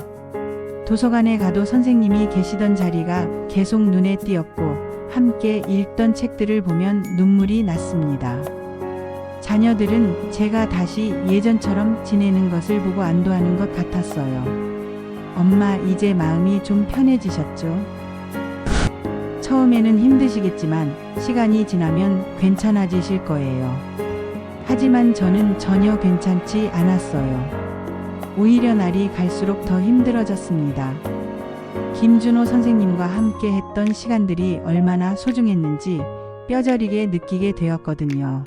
도서관에 가도 선생님이 계시던 자리가 계속 눈에 띄었고 함께 읽던 책들을 보면 눈물이 났습니다. 자녀들은 제가 다시 예전처럼 지내는 것을 보고 안도하는 것 같았어요. 엄마, 이제 마음이 좀 편해지셨죠? 처음에는 힘드시겠지만 시간이 지나면 괜찮아지실 거예요. 하지만 저는 전혀 괜찮지 않았어요. 오히려 날이 갈수록 더 힘들어졌습니다. 김준호 선생님과 함께 했던 시간들이 얼마나 소중했는지 뼈저리게 느끼게 되었거든요.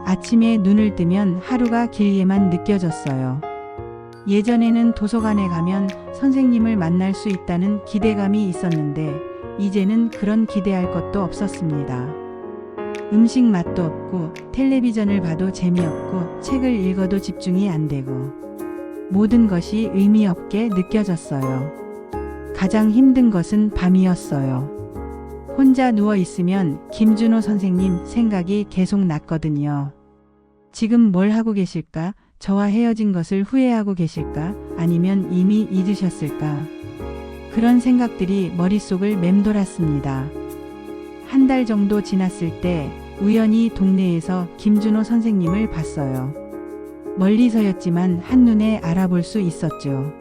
아침에 눈을 뜨면 하루가 길게만 느껴졌어요. 예전에는 도서관에 가면 선생님을 만날 수 있다는 기대감이 있었는데 이제는 그런 기대할 것도 없었습니다. 음식 맛도 없고 텔레비전을 봐도 재미없고 책을 읽어도 집중이 안 되고 모든 것이 의미 없게 느껴졌어요. 가장 힘든 것은 밤이었어요. 혼자 누워 있으면 김준호 선생님 생각이 계속 났거든요. 지금 뭘 하고 계실까? 저와 헤어진 것을 후회하고 계실까? 아니면 이미 잊으셨을까? 그런 생각들이 머릿속을 맴돌았습니다. 한 달 정도 지났을 때 우연히 동네에서 김준호 선생님을 봤어요. 멀리서였지만 한눈에 알아볼 수 있었죠.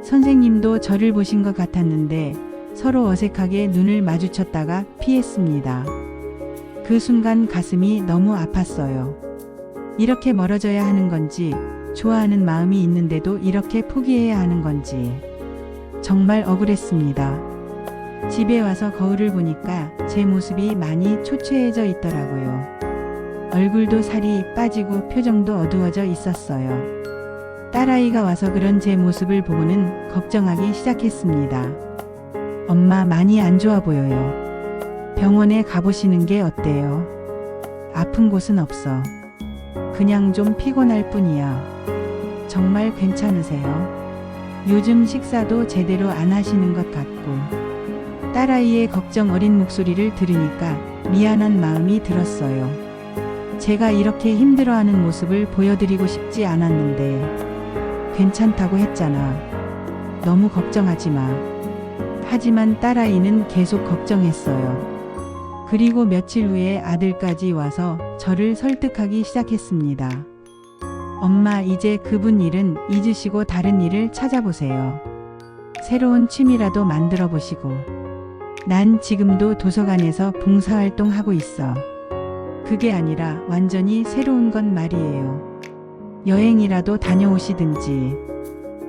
선생님도 저를 보신 것 같았는데 서로 어색하게 눈을 마주쳤다가 피했습니다. 그 순간 가슴이 너무 아팠어요. 이렇게 멀어져야 하는 건지, 좋아하는 마음이 있는데도 이렇게 포기해야 하는 건지 정말 억울했습니다. 집에 와서 거울을 보니까 제 모습이 많이 초췌해져 있더라고요. 얼굴도 살이 빠지고 표정도 어두워져 있었어요. 딸아이가 와서 그런 제 모습을 보고는 걱정하기 시작했습니다. 엄마, 많이 안 좋아 보여요. 병원에 가보시는 게 어때요? 아픈 곳은 없어. 그냥 좀 피곤할 뿐이야. 정말 괜찮으세요? 요즘 식사도 제대로 안 하시는 것 같고. 딸아이의 걱정 어린 목소리를 들으니까 미안한 마음이 들었어요. 제가 이렇게 힘들어하는 모습을 보여드리고 싶지 않았는데 괜찮다고 했잖아. 너무 걱정하지 마. 하지만 딸아이는 계속 걱정했어요. 그리고 며칠 후에 아들까지 와서 저를 설득하기 시작했습니다. 엄마, 이제 그분 일은 잊으시고 다른 일을 찾아보세요. 새로운 취미라도 만들어 보시고. 난 지금도 도서관에서 봉사활동하고 있어. 그게 아니라 완전히 새로운 건 말이에요. 여행이라도 다녀오시든지.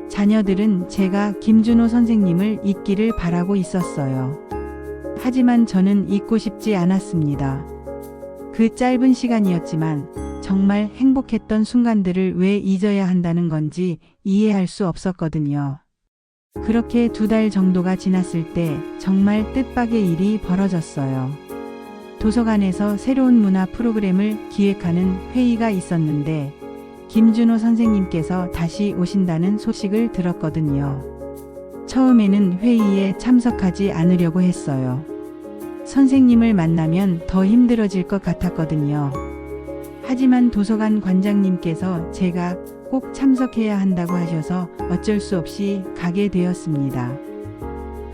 자녀들은 제가 김준호 선생님을 잊기를 바라고 있었어요. 하지만 저는 잊고 싶지 않았습니다. 그 짧은 시간이었지만 정말 행복했던 순간들을 왜 잊어야 한다는 건지 이해할 수 없었거든요. 그렇게 2달 정도가 지났을 때 정말 뜻밖의 일이 벌어졌어요. 도서관에서 새로운 문화 프로그램을 기획하는 회의가 있었는데 김준호 선생님께서 다시 오신다는 소식을 들었거든요. 처음에는 회의에 참석하지 않으려고 했어요. 선생님을 만나면 더 힘들어질 것 같았거든요. 하지만 도서관 관장님께서 제가 꼭 참석해야 한다고 하셔서 어쩔 수 없이 가게 되었습니다.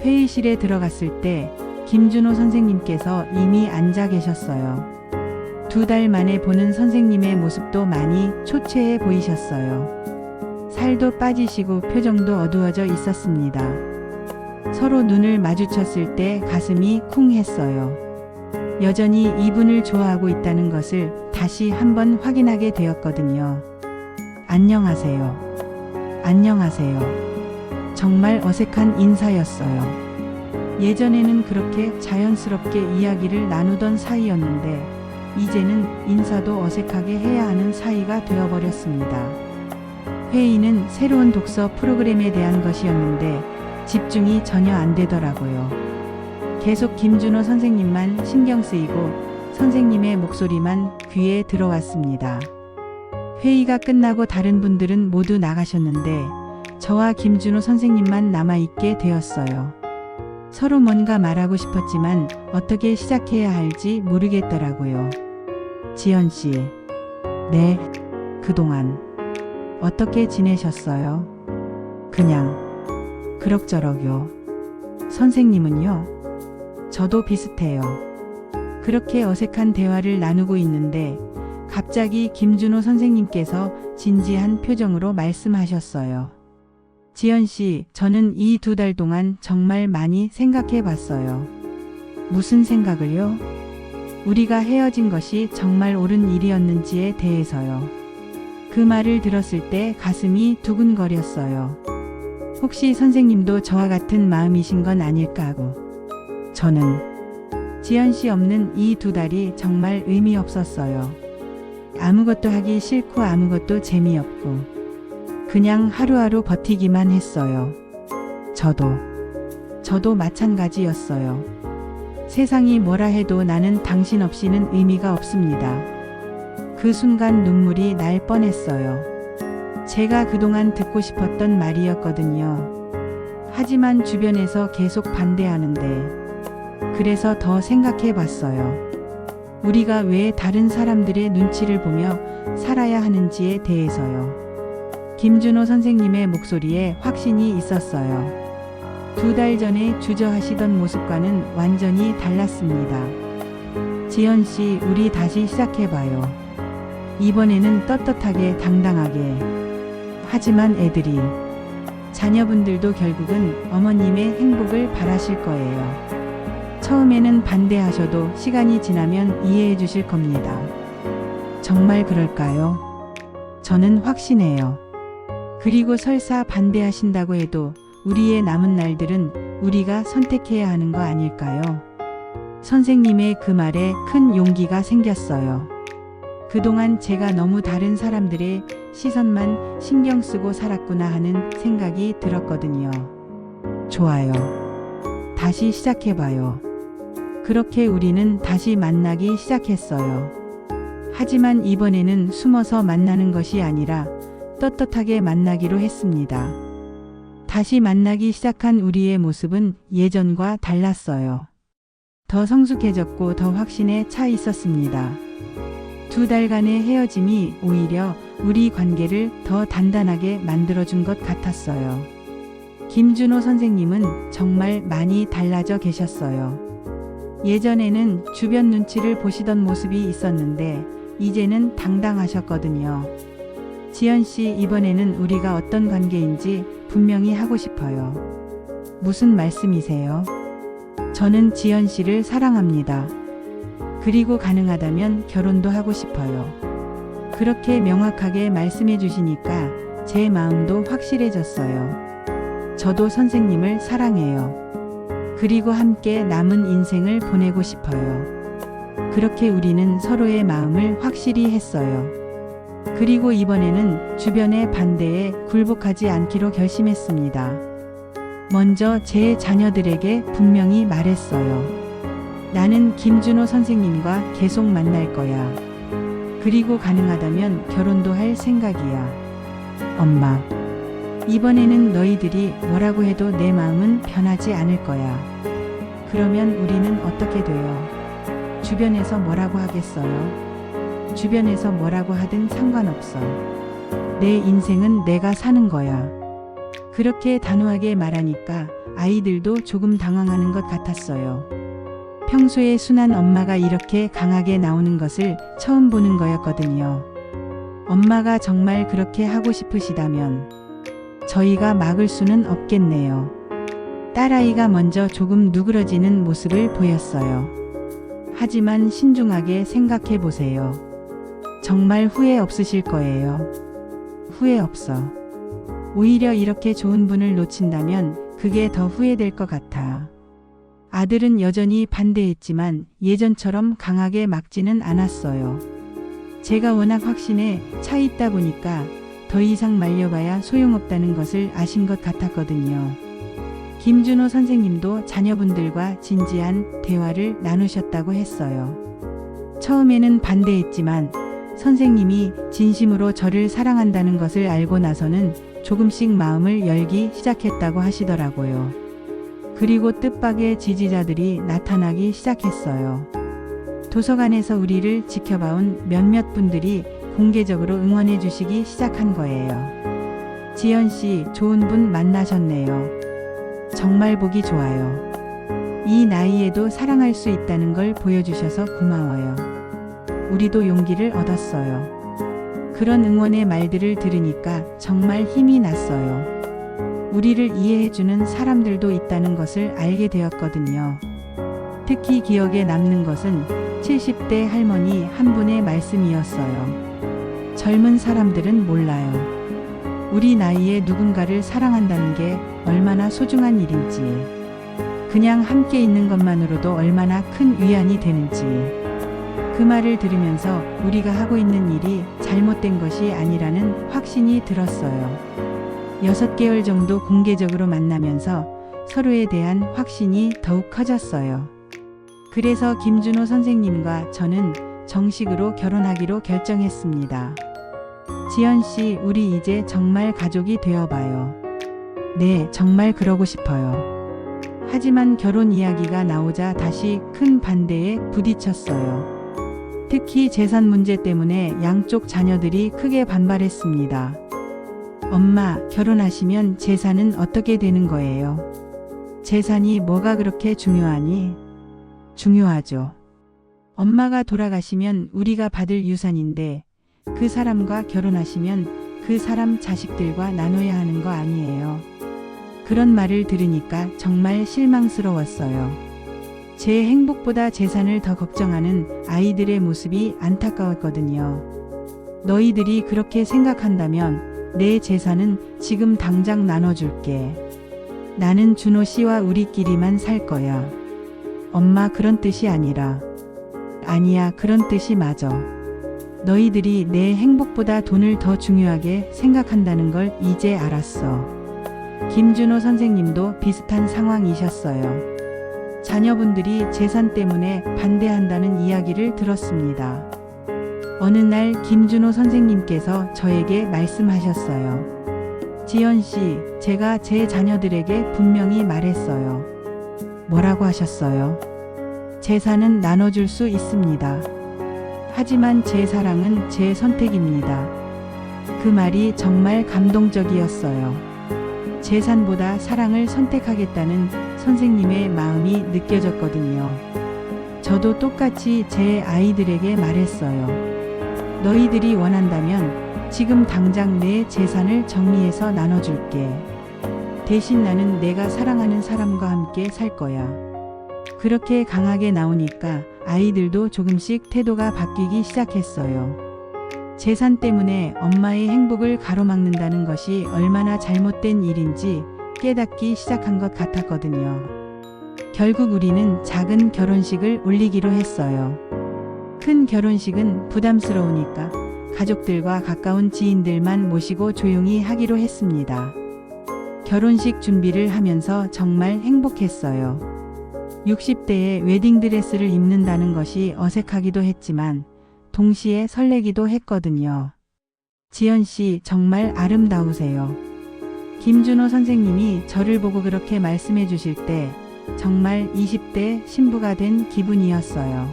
회의실에 들어갔을 때 김준호 선생님께서 이미 앉아 계셨어요. 2달 만에 보는 선생님의 모습도 많이 초췌해 보이셨어요. 살도 빠지시고 표정도 어두워져 있었습니다. 서로 눈을 마주쳤을 때 가슴이 쿵 했어요. 여전히 이분을 좋아하고 있다는 것을 다시 한번 확인하게 되었거든요. 안녕하세요. 안녕하세요. 정말 어색한 인사였어요. 예전에는 그렇게 자연스럽게 이야기를 나누던 사이였는데 이제는 인사도 어색하게 해야 하는 사이가 되어버렸습니다. 회의는 새로운 독서 프로그램에 대한 것이었는데 집중이 전혀 안 되더라고요. 계속 김준호 선생님만 신경 쓰이고 선생님의 목소리만 귀에 들어왔습니다. 회의가 끝나고 다른 분들은 모두 나가셨는데 저와 김준호 선생님만 남아있게 되었어요. 서로 뭔가 말하고 싶었지만 어떻게 시작해야 할지 모르겠더라고요. 지연 씨, 네, 그동안 어떻게 지내셨어요? 그냥 그럭저럭요. 선생님은요? 저도 비슷해요. 그렇게 어색한 대화를 나누고 있는데 갑자기 김준호 선생님께서 진지한 표정으로 말씀하셨어요. 지연 씨, 저는 이 2달 동안 정말 많이 생각해 봤어요. 무슨 생각을요? 우리가 헤어진 것이 정말 옳은 일이었는지에 대해서요. 그 말을 들었을 때 가슴이 두근거렸어요. 혹시 선생님도 저와 같은 마음이신 건 아닐까 하고. 저는 지연 씨 없는 이 2달이 정말 의미 없었어요. 아무것도 하기 싫고 아무것도 재미없고 그냥 하루하루 버티기만 했어요. 저도 마찬가지였어요. 세상이 뭐라 해도 나는 당신 없이는 의미가 없습니다. 그 순간 눈물이 날 뻔했어요. 제가 그동안 듣고 싶었던 말이었거든요. 하지만 주변에서 계속 반대하는데 그래서 더 생각해 봤어요. 우리가 왜 다른 사람들의 눈치를 보며 살아야 하는지에 대해서요. 김준호 선생님의 목소리에 확신이 있었어요. 2달 전에 주저하시던 모습과는 완전히 달랐습니다. 지연 씨, 우리 다시 시작해봐요. 이번에는 떳떳하게 당당하게. 하지만 애들이, 자녀분들도 결국은 어머님의 행복을 바라실 거예요. 처음에는 반대하셔도 시간이 지나면 이해해 주실 겁니다. 정말 그럴까요? 저는 확신해요. 그리고 설사 반대하신다고 해도 우리의 남은 날들은 우리가 선택해야 하는 거 아닐까요? 선생님의 그 말에 큰 용기가 생겼어요. 그동안 제가 너무 다른 사람들의 시선만 신경 쓰고 살았구나 하는 생각이 들었거든요. 좋아요. 다시 시작해봐요. 그렇게 우리는 다시 만나기 시작했어요. 하지만 이번에는 숨어서 만나는 것이 아니라 떳떳하게 만나기로 했습니다. 다시 만나기 시작한 우리의 모습은 예전과 달랐어요. 더 성숙해졌고 더 확신에 차 있었습니다. 2달간의 헤어짐이 오히려 우리 관계를 더 단단하게 만들어준 것 같았어요. 김준호 선생님은 정말 많이 달라져 계셨어요. 예전에는 주변 눈치를 보시던 모습이 있었는데 이제는 당당하셨거든요. 지연 씨, 이번에는 우리가 어떤 관계인지 분명히 하고 싶어요. 무슨 말씀이세요? 저는 지연 씨를 사랑합니다. 그리고 가능하다면 결혼도 하고 싶어요. 그렇게 명확하게 말씀해 주시니까 제 마음도 확실해졌어요. 저도 선생님을 사랑해요. 그리고 함께 남은 인생을 보내고 싶어요. 그렇게 우리는 서로의 마음을 확실히 했어요. 그리고 이번에는 주변의 반대에 굴복하지 않기로 결심했습니다. 먼저 제 자녀들에게 분명히 말했어요. 나는 김준호 선생님과 계속 만날 거야. 그리고 가능하다면 결혼도 할 생각이야. 엄마, 이번에는 너희들이 뭐라고 해도 내 마음은 변하지 않을 거야. 그러면 우리는 어떻게 돼요? 주변에서 뭐라고 하겠어요? 주변에서 뭐라고 하든 상관없어. 내 인생은 내가 사는 거야. 그렇게 단호하게 말하니까 아이들도 조금 당황하는 것 같았어요. 평소에 순한 엄마가 이렇게 강하게 나오는 것을 처음 보는 거였거든요. 엄마가 정말 그렇게 하고 싶으시다면 저희가 막을 수는 없겠네요. 딸아이가 먼저 조금 누그러지는 모습을 보였어요. 하지만 신중하게 생각해 보세요. 정말 후회 없으실 거예요. 후회 없어. 오히려 이렇게 좋은 분을 놓친다면 그게 더 후회될 것 같아. 아들은 여전히 반대했지만 예전처럼 강하게 막지는 않았어요. 제가 워낙 확신에 차 있다 보니까 더 이상 말려봐야 소용없다는 것을 아신 것 같았거든요. 김준호 선생님도 자녀분들과 진지한 대화를 나누셨다고 했어요. 처음에는 반대했지만 선생님이 진심으로 저를 사랑한다는 것을 알고 나서는 조금씩 마음을 열기 시작했다고 하시더라고요. 그리고 뜻밖의 지지자들이 나타나기 시작했어요. 도서관에서 우리를 지켜봐온 몇몇 분들이 공개적으로 응원해 주시기 시작한 거예요. 지연 씨, 좋은 분 만나셨네요. 정말 보기 좋아요. 이 나이에도 사랑할 수 있다는 걸 보여주셔서 고마워요. 우리도 용기를 얻었어요. 그런 응원의 말들을 들으니까 정말 힘이 났어요. 우리를 이해해주는 사람들도 있다는 것을 알게 되었거든요. 특히 기억에 남는 것은 70대 할머니 한 분의 말씀이었어요. 젊은 사람들은 몰라요. 우리 나이에 누군가를 사랑한다는 게 얼마나 소중한 일인지, 그냥 함께 있는 것만으로도 얼마나 큰 위안이 되는지. 그 말을 들으면서 우리가 하고 있는 일이 잘못된 것이 아니라는 확신이 들었어요. 6개월 정도 공개적으로 만나면서 서로에 대한 확신이 더욱 커졌어요. 그래서 김준호 선생님과 저는 정식으로 결혼하기로 결정했습니다. 지연 씨, 우리 이제 정말 가족이 되어봐요. 네, 정말 그러고 싶어요. 하지만 결혼 이야기가 나오자 다시 큰 반대에 부딪혔어요. 특히 재산 문제 때문에 양쪽 자녀들이 크게 반발했습니다. 엄마, 결혼하시면 재산은 어떻게 되는 거예요? 재산이 뭐가 그렇게 중요하니? 중요하죠. 엄마가 돌아가시면 우리가 받을 유산인데 그 사람과 결혼하시면 그 사람 자식들과 나눠야 하는 거 아니에요. 그런 말을 들으니까 정말 실망스러웠어요. 제 행복보다 재산을 더 걱정하는 아이들의 모습이 안타까웠거든요. 너희들이 그렇게 생각한다면 내 재산은 지금 당장 나눠줄게. 나는 준호 씨와 우리끼리만 살 거야. 엄마, 그런 뜻이 아니라. 아니야, 그런 뜻이 맞아. 너희들이 내 행복보다 돈을 더 중요하게 생각한다는 걸 이제 알았어. 김준호 선생님도 비슷한 상황이셨어요. 자녀분들이 재산 때문에 반대한다는 이야기를 들었습니다. 어느 날 김준호 선생님께서 저에게 말씀하셨어요. 지연 씨, 제가 제 자녀들에게 분명히 말했어요. 뭐라고 하셨어요? 재산은 나눠줄 수 있습니다. 하지만 제 사랑은 제 선택입니다. 그 말이 정말 감동적이었어요. 재산보다 사랑을 선택하겠다는 선생님의 마음이 느껴졌거든요. 저도 똑같이 제 아이들에게 말했어요. 너희들이 원한다면 지금 당장 내 재산을 정리해서 나눠줄게. 대신 나는 내가 사랑하는 사람과 함께 살 거야. 그렇게 강하게 나오니까 아이들도 조금씩 태도가 바뀌기 시작했어요. 재산 때문에 엄마의 행복을 가로막는다는 것이 얼마나 잘못된 일인지 깨닫기 시작한 것 같았거든요. 결국 우리는 작은 결혼식을 올리기로 했어요. 큰 결혼식은 부담스러우니까 가족들과 가까운 지인들만 모시고 조용히 하기로 했습니다. 결혼식 준비를 하면서 정말 행복했어요. 60대에 웨딩드레스를 입는다는 것이 어색하기도 했지만 동시에 설레기도 했거든요. 지연 씨 정말 아름다우세요. 김준호 선생님이 저를 보고 그렇게 말씀해 주실 때 정말 20대 신부가 된 기분이었어요.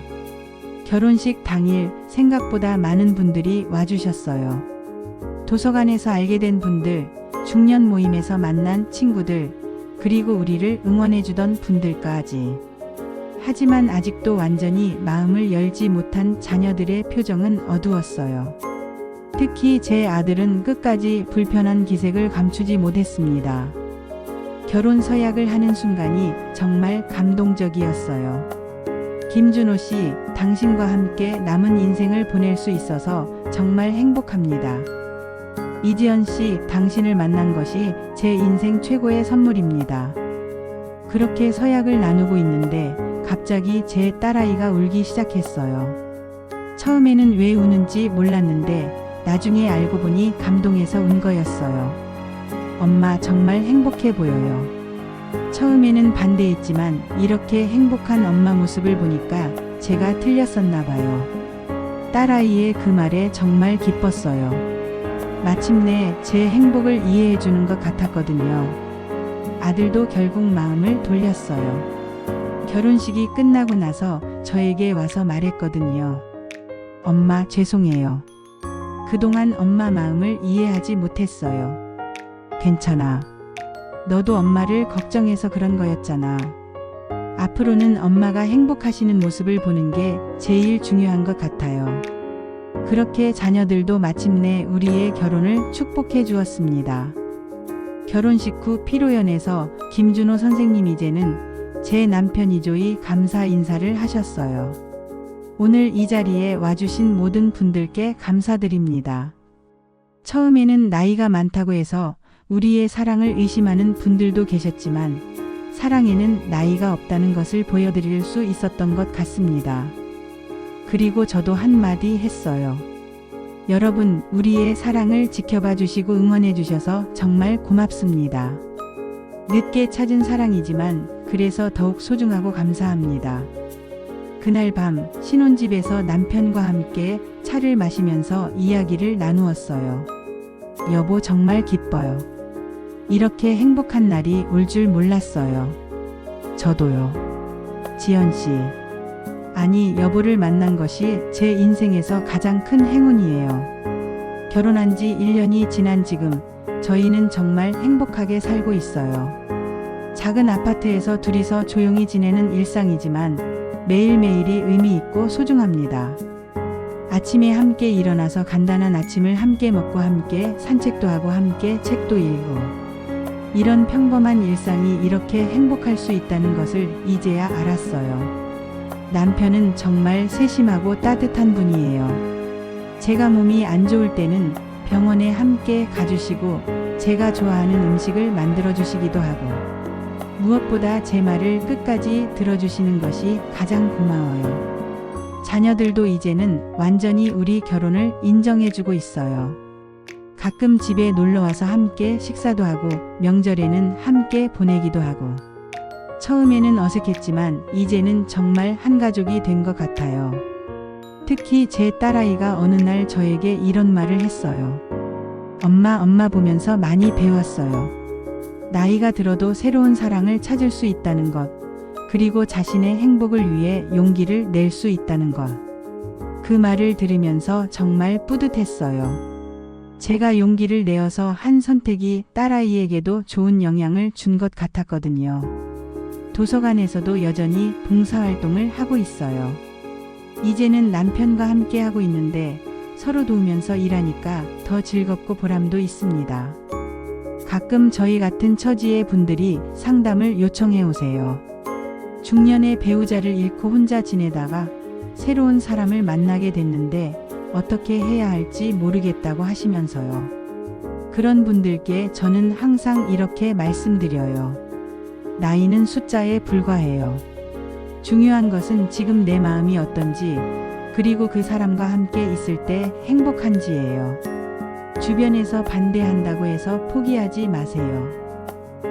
결혼식 당일 생각보다 많은 분들이 와주셨어요. 도서관에서 알게 된 분들, 중년 모임에서 만난 친구들, 그리고 우리를 응원해 주던 분들까지. 하지만 아직도 완전히 마음을 열지 못한 자녀들의 표정은 어두웠어요. 특히 제 아들은 끝까지 불편한 기색을 감추지 못했습니다. 결혼 서약을 하는 순간이 정말 감동적이었어요. 김준호 씨, 당신과 함께 남은 인생을 보낼 수 있어서 정말 행복합니다. 이지연 씨, 당신을 만난 것이 제 인생 최고의 선물입니다. 그렇게 서약을 나누고 있는데 갑자기 제 딸아이가 울기 시작했어요. 처음에는 왜 우는지 몰랐는데 나중에 알고 보니 감동해서 운 거였어요. 엄마 정말 행복해 보여요. 처음에는 반대했지만 이렇게 행복한 엄마 모습을 보니까 제가 틀렸었나 봐요. 딸아이의 그 말에 정말 기뻤어요. 마침내 제 행복을 이해해 주는 것 같았거든요. 아들도 결국 마음을 돌렸어요. 결혼식이 끝나고 나서 저에게 와서 말했거든요. 엄마 죄송해요. 그동안 엄마 마음을 이해하지 못했어요. 괜찮아. 너도 엄마를 걱정해서 그런 거였잖아. 앞으로는 엄마가 행복하시는 모습을 보는 게 제일 중요한 것 같아요. 그렇게 자녀들도 마침내 우리의 결혼을 축복해 주었습니다. 결혼식 후 피로연에서 김준호 선생님 이제는 제 남편이조이 감사 인사를 하셨어요. 오늘 이 자리에 와주신 모든 분들께 감사드립니다. 처음에는 나이가 많다고 해서 우리의 사랑을 의심하는 분들도 계셨지만 사랑에는 나이가 없다는 것을 보여드릴 수 있었던 것 같습니다. 그리고 저도 한마디 했어요. 여러분, 우리의 사랑을 지켜봐 주시고 응원해 주셔서 정말 고맙습니다. 늦게 찾은 사랑이지만 그래서 더욱 소중하고 감사합니다. 그날 밤 신혼집에서 남편과 함께 차를 마시면서 이야기를 나누었어요. 여보 정말 기뻐요. 이렇게 행복한 날이 올 줄 몰랐어요. 저도요. 지연 씨. 아니, 여보를 만난 것이 제 인생에서 가장 큰 행운이에요. 결혼한 지 1년이 지난 지금 저희는 정말 행복하게 살고 있어요. 작은 아파트에서 둘이서 조용히 지내는 일상이지만 매일매일이 의미 있고 소중합니다. 아침에 함께 일어나서 간단한 아침을 함께 먹고 함께 산책도 하고 함께 책도 읽고 이런 평범한 일상이 이렇게 행복할 수 있다는 것을 이제야 알았어요. 남편은 정말 세심하고 따뜻한 분이에요. 제가 몸이 안 좋을 때는 병원에 함께 가주시고 제가 좋아하는 음식을 만들어 주시기도 하고 무엇보다 제 말을 끝까지 들어주시는 것이 가장 고마워요. 자녀들도 이제는 완전히 우리 결혼을 인정해주고 있어요. 가끔 집에 놀러와서 함께 식사도 하고 명절에는 함께 보내기도 하고 처음에는 어색했지만 이제는 정말 한 가족이 된 것 같아요. 특히 제 딸아이가 어느 날 저에게 이런 말을 했어요. 엄마 보면서 많이 배웠어요. 나이가 들어도 새로운 사랑을 찾을 수 있다는 것, 그리고 자신의 행복을 위해 용기를 낼 수 있다는 것. 그 말을 들으면서 정말 뿌듯했어요. 제가 용기를 내어서 한 선택이 딸아이에게도 좋은 영향을 준 것 같았거든요. 도서관에서도 여전히 봉사활동을 하고 있어요. 이제는 남편과 함께 하고 있는데 서로 도우면서 일하니까 더 즐겁고 보람도 있습니다. 가끔 저희 같은 처지의 분들이 상담을 요청해 오세요. 중년의 배우자를 잃고 혼자 지내다가 새로운 사람을 만나게 됐는데 어떻게 해야 할지 모르겠다고 하시면서요. 그런 분들께 저는 항상 이렇게 말씀드려요. 나이는 숫자에 불과해요. 중요한 것은 지금 내 마음이 어떤지, 그리고 그 사람과 함께 있을 때 행복한지예요. 주변에서 반대한다고 해서 포기하지 마세요.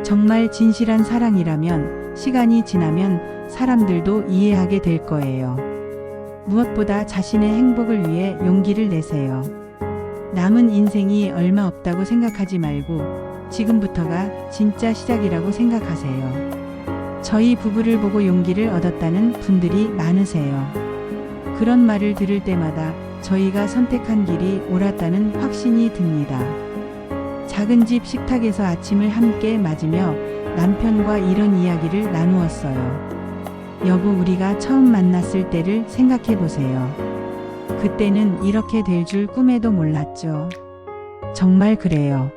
정말 진실한 사랑이라면 시간이 지나면 사람들도 이해하게 될 거예요. 무엇보다 자신의 행복을 위해 용기를 내세요. 남은 인생이 얼마 없다고 생각하지 말고 지금부터가 진짜 시작이라고 생각하세요. 저희 부부를 보고 용기를 얻었다는 분들이 많으세요. 그런 말을 들을 때마다 저희가 선택한 길이 옳았다는 확신이 듭니다. 작은 집 식탁에서 아침을 함께 맞으며 남편과 이런 이야기를 나누었어요. 여보, 우리가 처음 만났을 때를 생각해 보세요. 그때는 이렇게 될 줄 꿈에도 몰랐죠. 정말 그래요.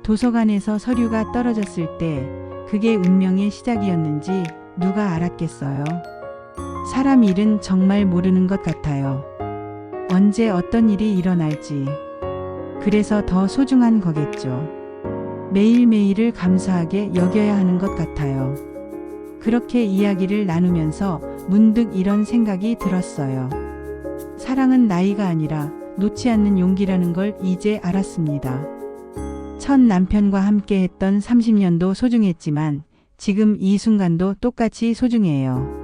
도서관에서 서류가 떨어졌을 때 그게 운명의 시작이었는지 누가 알았겠어요. 사람 일은 정말 모르는 것 같아요. 언제 어떤 일이 일어날지. 그래서 더 소중한 거겠죠. 매일매일을 감사하게 여겨야 하는 것 같아요. 그렇게 이야기를 나누면서 문득 이런 생각이 들었어요. 사랑은 나이가 아니라 놓지 않는 용기라는 걸 이제 알았습니다. 첫 남편과 함께 했던 30년도 소중했지만 지금 이 순간도 똑같이 소중해요.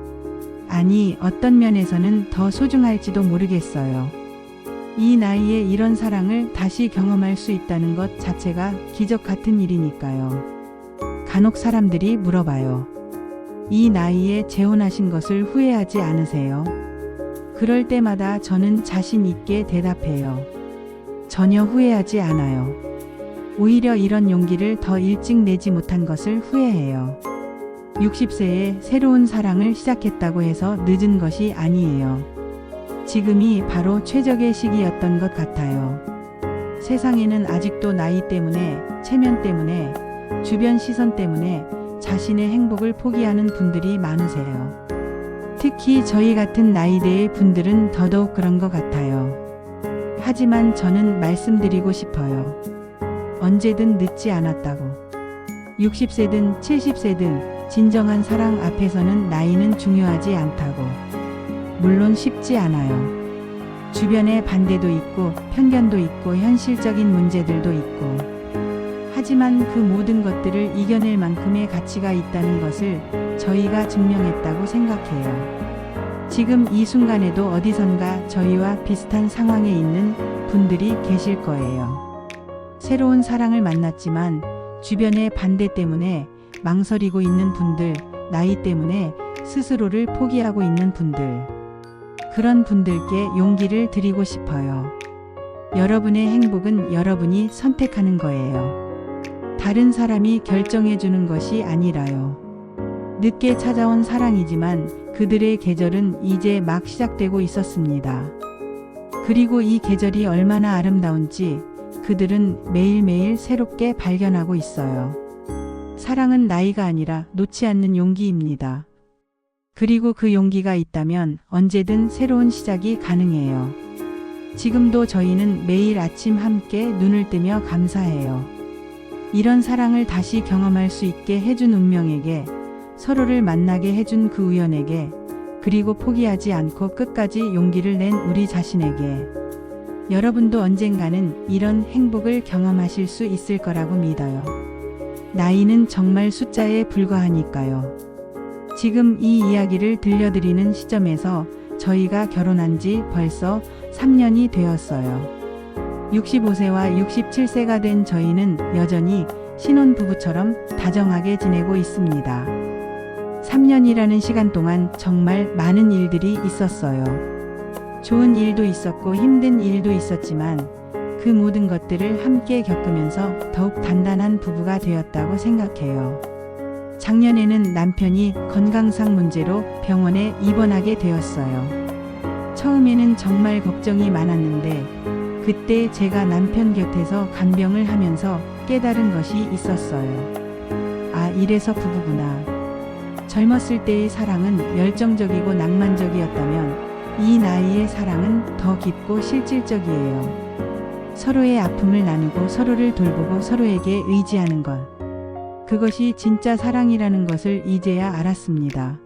아니, 어떤 면에서는 더 소중할지도 모르겠어요. 이 나이에 이런 사랑을 다시 경험할 수 있다는 것 자체가 기적 같은 일이니까요. 간혹 사람들이 물어봐요. 이 나이에 재혼하신 것을 후회하지 않으세요? 그럴 때마다 저는 자신 있게 대답해요. 전혀 후회하지 않아요. 오히려 이런 용기를 더 일찍 내지 못한 것을 후회해요. 60세에 새로운 사랑을 시작했다고 해서 늦은 것이 아니에요. 지금이 바로 최적의 시기였던 것 같아요. 세상에는 아직도 나이 때문에, 체면 때문에, 주변 시선 때문에 자신의 행복을 포기하는 분들이 많으세요. 특히 저희 같은 나이대의 분들은 더더욱 그런 것 같아요. 하지만 저는 말씀드리고 싶어요. 언제든 늦지 않았다고. 60세든 70세든 진정한 사랑 앞에서는 나이는 중요하지 않다고. 물론 쉽지 않아요. 주변에 반대도 있고 편견도 있고 현실적인 문제들도 있고. 하지만 그 모든 것들을 이겨낼 만큼의 가치가 있다는 것을 저희가 증명했다고 생각해요. 지금 이 순간에도 어디선가 저희와 비슷한 상황에 있는 분들이 계실 거예요. 새로운 사랑을 만났지만 주변의 반대 때문에 망설이고 있는 분들, 나이 때문에 스스로를 포기하고 있는 분들. 그런 분들께 용기를 드리고 싶어요. 여러분의 행복은 여러분이 선택하는 거예요. 다른 사람이 결정해 주는 것이 아니라요. 늦게 찾아온 사랑이지만 그들의 계절은 이제 막 시작되고 있었습니다. 그리고 이 계절이 얼마나 아름다운지 그들은 매일매일 새롭게 발견하고 있어요. 사랑은 나이가 아니라 놓지 않는 용기입니다. 그리고 그 용기가 있다면 언제든 새로운 시작이 가능해요. 지금도 저희는 매일 아침 함께 눈을 뜨며 감사해요. 이런 사랑을 다시 경험할 수 있게 해준 운명에게, 서로를 만나게 해준 그 우연에게, 그리고 포기하지 않고 끝까지 용기를 낸 우리 자신에게. 여러분도 언젠가는 이런 행복을 경험하실 수 있을 거라고 믿어요. 나이는 정말 숫자에 불과하니까요. 지금 이 이야기를 들려드리는 시점에서 저희가 결혼한 지 벌써 3년이 되었어요. 65세와 67세가 된 저희는 여전히 신혼부부처럼 다정하게 지내고 있습니다. 3년이라는 시간 동안 정말 많은 일들이 있었어요. 좋은 일도 있었고 힘든 일도 있었지만 그 모든 것들을 함께 겪으면서 더욱 단단한 부부가 되었다고 생각해요. 작년에는 남편이 건강상 문제로 병원에 입원하게 되었어요. 처음에는 정말 걱정이 많았는데 그때 제가 남편 곁에서 간병을 하면서 깨달은 것이 있었어요. 아, 이래서 부부구나. 젊었을 때의 사랑은 열정적이고 낭만적이었다면 이 나이의 사랑은 더 깊고 실질적이에요. 서로의 아픔을 나누고 서로를 돌보고 서로에게 의지하는 것. 그것이 진짜 사랑이라는 것을 이제야 알았습니다.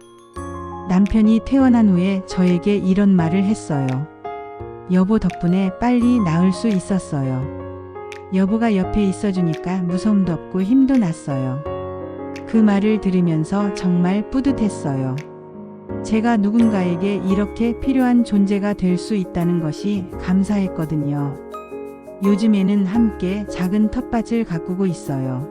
남편이 퇴원한 후에 저에게 이런 말을 했어요. 여보 덕분에 빨리 나을 수 있었어요. 여보가 옆에 있어주니까 무서움도 없고 힘도 났어요. 그 말을 들으면서 정말 뿌듯했어요. 제가 누군가에게 이렇게 필요한 존재가 될 수 있다는 것이 감사했거든요. 요즘에는 함께 작은 텃밭을 가꾸고 있어요.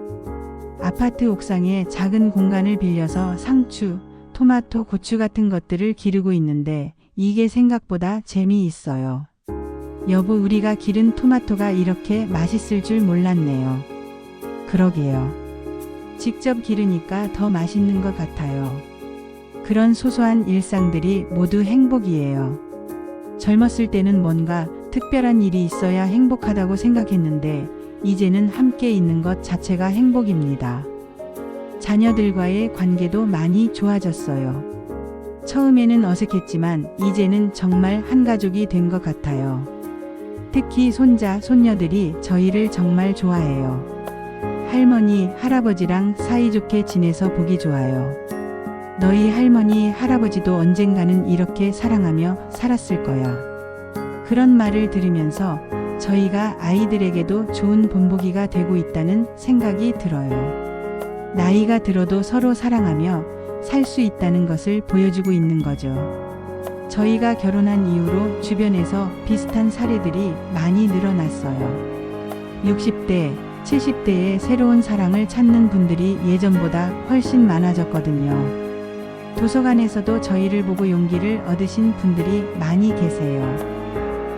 아파트 옥상에 작은 공간을 빌려서 상추, 토마토, 고추 같은 것들을 기르고 있는데 이게 생각보다 재미있어요. 여보, 우리가 기른 토마토가 이렇게 맛있을 줄 몰랐네요. 그러게요. 직접 기르니까 더 맛있는 것 같아요. 그런 소소한 일상들이 모두 행복이에요. 젊었을 때는 뭔가 특별한 일이 있어야 행복하다고 생각했는데 이제는 함께 있는 것 자체가 행복입니다. 자녀들과의 관계도 많이 좋아졌어요. 처음에는 어색했지만 이제는 정말 한 가족이 된 것 같아요. 특히 손자, 손녀들이 저희를 정말 좋아해요. 할머니, 할아버지랑 사이좋게 지내서 보기 좋아요. 너희 할머니, 할아버지도 언젠가는 이렇게 사랑하며 살았을 거야. 그런 말을 들으면서 저희가 아이들에게도 좋은 본보기가 되고 있다는 생각이 들어요. 나이가 들어도 서로 사랑하며 살 수 있다는 것을 보여주고 있는 거죠. 저희가 결혼한 이후로 주변에서 비슷한 사례들이 많이 늘어났어요. 60대, 70대의 새로운 사랑을 찾는 분들이 예전보다 훨씬 많아졌거든요. 도서관에서도 저희를 보고 용기를 얻으신 분들이 많이 계세요.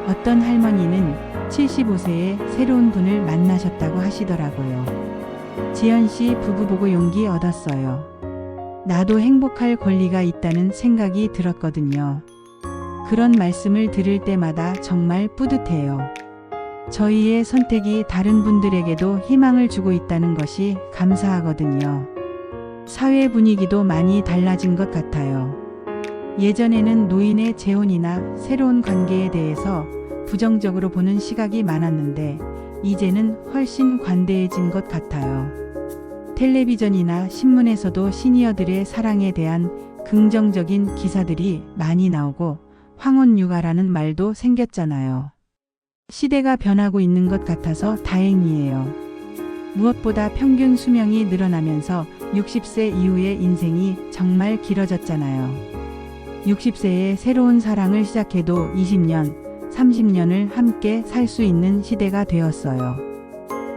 어떤 할머니는 75세에 새로운 분을 만나셨다고 하시더라고요. 지연 씨 부부 보고 용기 얻었어요. 나도 행복할 권리가 있다는 생각이 들었거든요. 그런 말씀을 들을 때마다 정말 뿌듯해요. 저희의 선택이 다른 분들에게도 희망을 주고 있다는 것이 감사하거든요. 사회 분위기도 많이 달라진 것 같아요. 예전에는 노인의 재혼이나 새로운 관계에 대해서 부정적으로 보는 시각이 많았는데 이제는 훨씬 관대해진 것 같아요. 텔레비전이나 신문에서도 시니어들의 사랑에 대한 긍정적인 기사들이 많이 나오고 황혼육아라는 말도 생겼잖아요. 시대가 변하고 있는 것 같아서 다행이에요. 무엇보다 평균 수명이 늘어나면서 60세 이후의 인생이 정말 길어졌잖아요. 60세에 새로운 사랑을 시작해도 20년, 30년을 함께 살 수 있는 시대가 되었어요.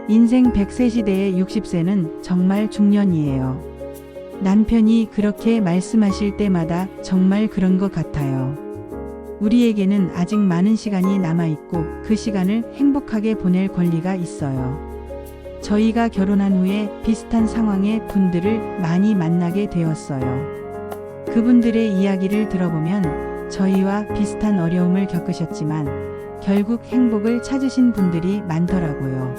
인생 100세 시대의 60세는 정말 중년이에요. 남편이 그렇게 말씀하실 때마다 정말 그런 것 같아요. 우리에게는 아직 많은 시간이 남아있고 그 시간을 행복하게 보낼 권리가 있어요. 저희가 결혼한 후에 비슷한 상황의 분들을 많이 만나게 되었어요. 그분들의 이야기를 들어보면 저희와 비슷한 어려움을 겪으셨지만 결국 행복을 찾으신 분들이 많더라고요.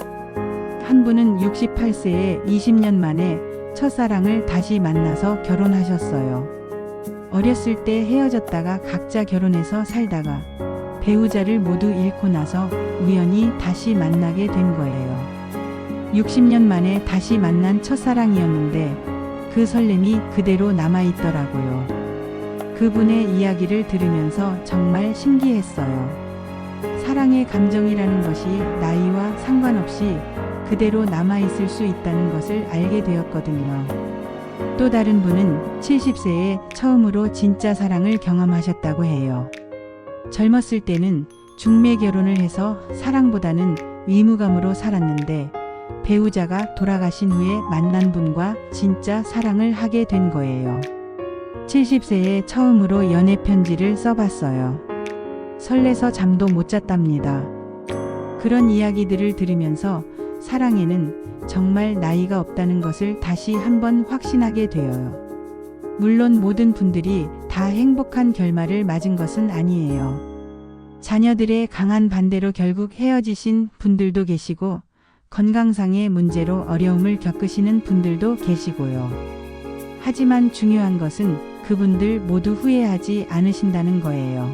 한 분은 68세에 20년 만에 첫사랑을 다시 만나서 결혼하셨어요. 어렸을 때 헤어졌다가 각자 결혼해서 살다가 배우자를 모두 잃고 나서 우연히 다시 만나게 된 거예요. 60년 만에 다시 만난 첫사랑이었는데 그 설렘이 그대로 남아있더라고요. 그분의 이야기를 들으면서 정말 신기했어요. 사랑의 감정이라는 것이 나이와 상관없이 그대로 남아있을 수 있다는 것을 알게 되었거든요. 또 다른 분은 70세에 처음으로 진짜 사랑을 경험하셨다고 해요. 젊었을 때는 중매 결혼을 해서 사랑보다는 의무감으로 살았는데 배우자가 돌아가신 후에 만난 분과 진짜 사랑을 하게 된 거예요. 70세에 처음으로 연애 편지를 써봤어요. 설레서 잠도 못 잤답니다. 그런 이야기들을 들으면서 사랑에는 정말 나이가 없다는 것을 다시 한번 확신하게 되어요. 물론 모든 분들이 다 행복한 결말을 맞은 것은 아니에요. 자녀들의 강한 반대로 결국 헤어지신 분들도 계시고 건강상의 문제로 어려움을 겪으시는 분들도 계시고요. 하지만 중요한 것은 그분들 모두 후회하지 않으신다는 거예요.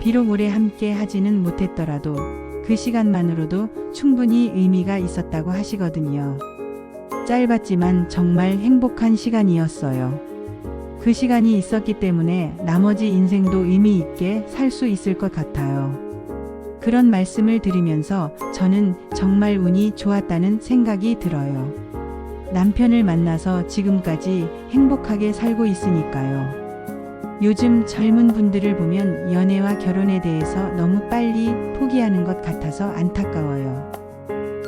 비록 오래 함께 하지는 못했더라도 그 시간만으로도 충분히 의미가 있었다고 하시거든요. 짧았지만 정말 행복한 시간이었어요. 그 시간이 있었기 때문에 나머지 인생도 의미 있게 살 수 있을 것 같아요. 그런 말씀을 들으면서 저는 정말 운이 좋았다는 생각이 들어요. 남편을 만나서 지금까지 행복하게 살고 있으니까요. 요즘 젊은 분들을 보면 연애와 결혼에 대해서 너무 빨리 포기하는 것 같아서 안타까워요.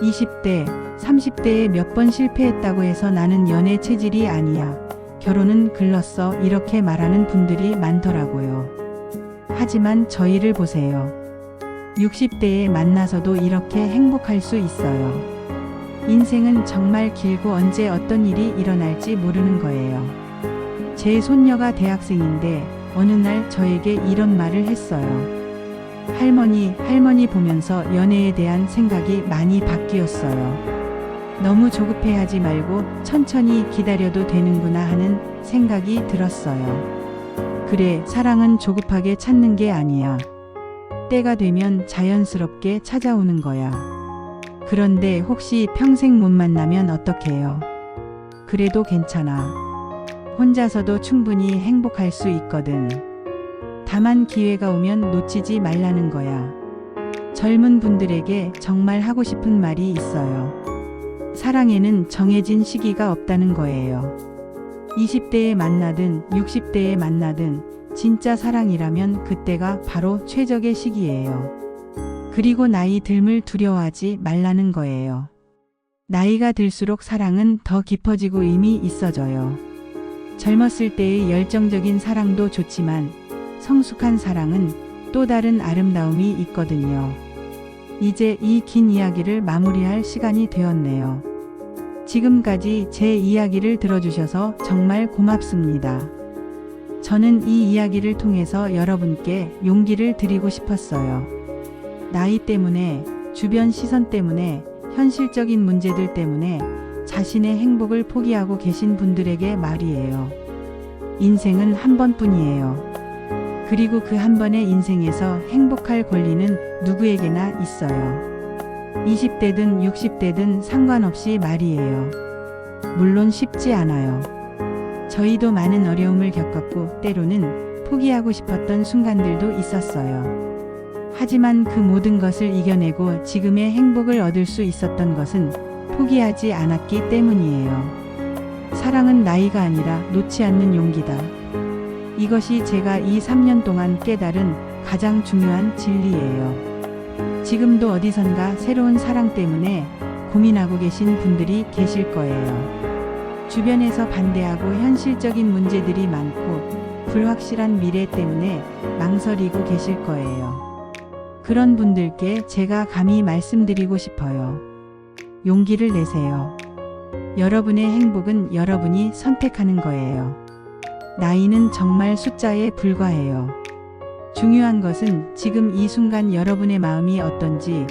20대, 30대에 몇 번 실패했다고 해서 나는 연애 체질이 아니야. 결혼은 글렀어. 이렇게 말하는 분들이 많더라고요. 하지만 저희를 보세요. 60대에 만나서도 이렇게 행복할 수 있어요. 인생은 정말 길고 언제 어떤 일이 일어날지 모르는 거예요. 제 손녀가 대학생인데 어느 날 저에게 이런 말을 했어요. 할머니 보면서 연애에 대한 생각이 많이 바뀌었어요. 너무 조급해하지 말고 천천히 기다려도 되는구나 하는 생각이 들었어요. 그래, 사랑은 조급하게 찾는 게 아니야. 때가 되면 자연스럽게 찾아오는 거야. 그런데 혹시 평생 못 만나면 어떡해요? 그래도 괜찮아. 혼자서도 충분히 행복할 수 있거든. 다만 기회가 오면 놓치지 말라는 거야. 젊은 분들에게 정말 하고 싶은 말이 있어요. 사랑에는 정해진 시기가 없다는 거예요. 20대에 만나든 60대에 만나든 진짜 사랑이라면 그때가 바로 최적의 시기예요. 그리고 나이 듦을 두려워하지 말라는 거예요. 나이가 들수록 사랑은 더 깊어지고 의미 있어져요. 젊었을 때의 열정적인 사랑도 좋지만 성숙한 사랑은 또 다른 아름다움이 있거든요. 이제 이 긴 이야기를 마무리할 시간이 되었네요. 지금까지 제 이야기를 들어주셔서 정말 고맙습니다. 저는 이 이야기를 통해서 여러분께 용기를 드리고 싶었어요. 나이 때문에, 주변 시선 때문에, 현실적인 문제들 때문에 자신의 행복을 포기하고 계신 분들에게 말이에요. 인생은 한 번뿐이에요. 그리고 그 한 번의 인생에서 행복할 권리는 누구에게나 있어요. 20대든 60대든 상관없이 말이에요. 물론 쉽지 않아요. 저희도 많은 어려움을 겪었고 때로는 포기하고 싶었던 순간들도 있었어요. 하지만 그 모든 것을 이겨내고 지금의 행복을 얻을 수 있었던 것은 포기하지 않았기 때문이에요. 사랑은 나이가 아니라 놓지 않는 용기다. 이것이 제가 이 3년 동안 깨달은 가장 중요한 진리예요. 지금도 어디선가 새로운 사랑 때문에 고민하고 계신 분들이 계실 거예요. 주변에서 반대하고 현실적인 문제들이 많고 불확실한 미래 때문에 망설이고 계실 거예요. 그런 분들께 제가 감히 말씀드리고 싶어요. 용기를 내세요. 여러분의 행복은 여러분이 선택하는 거예요. 나이는 정말 숫자에 불과해요. 중요한 것은 지금 이 순간 여러분의 마음이 어떤지,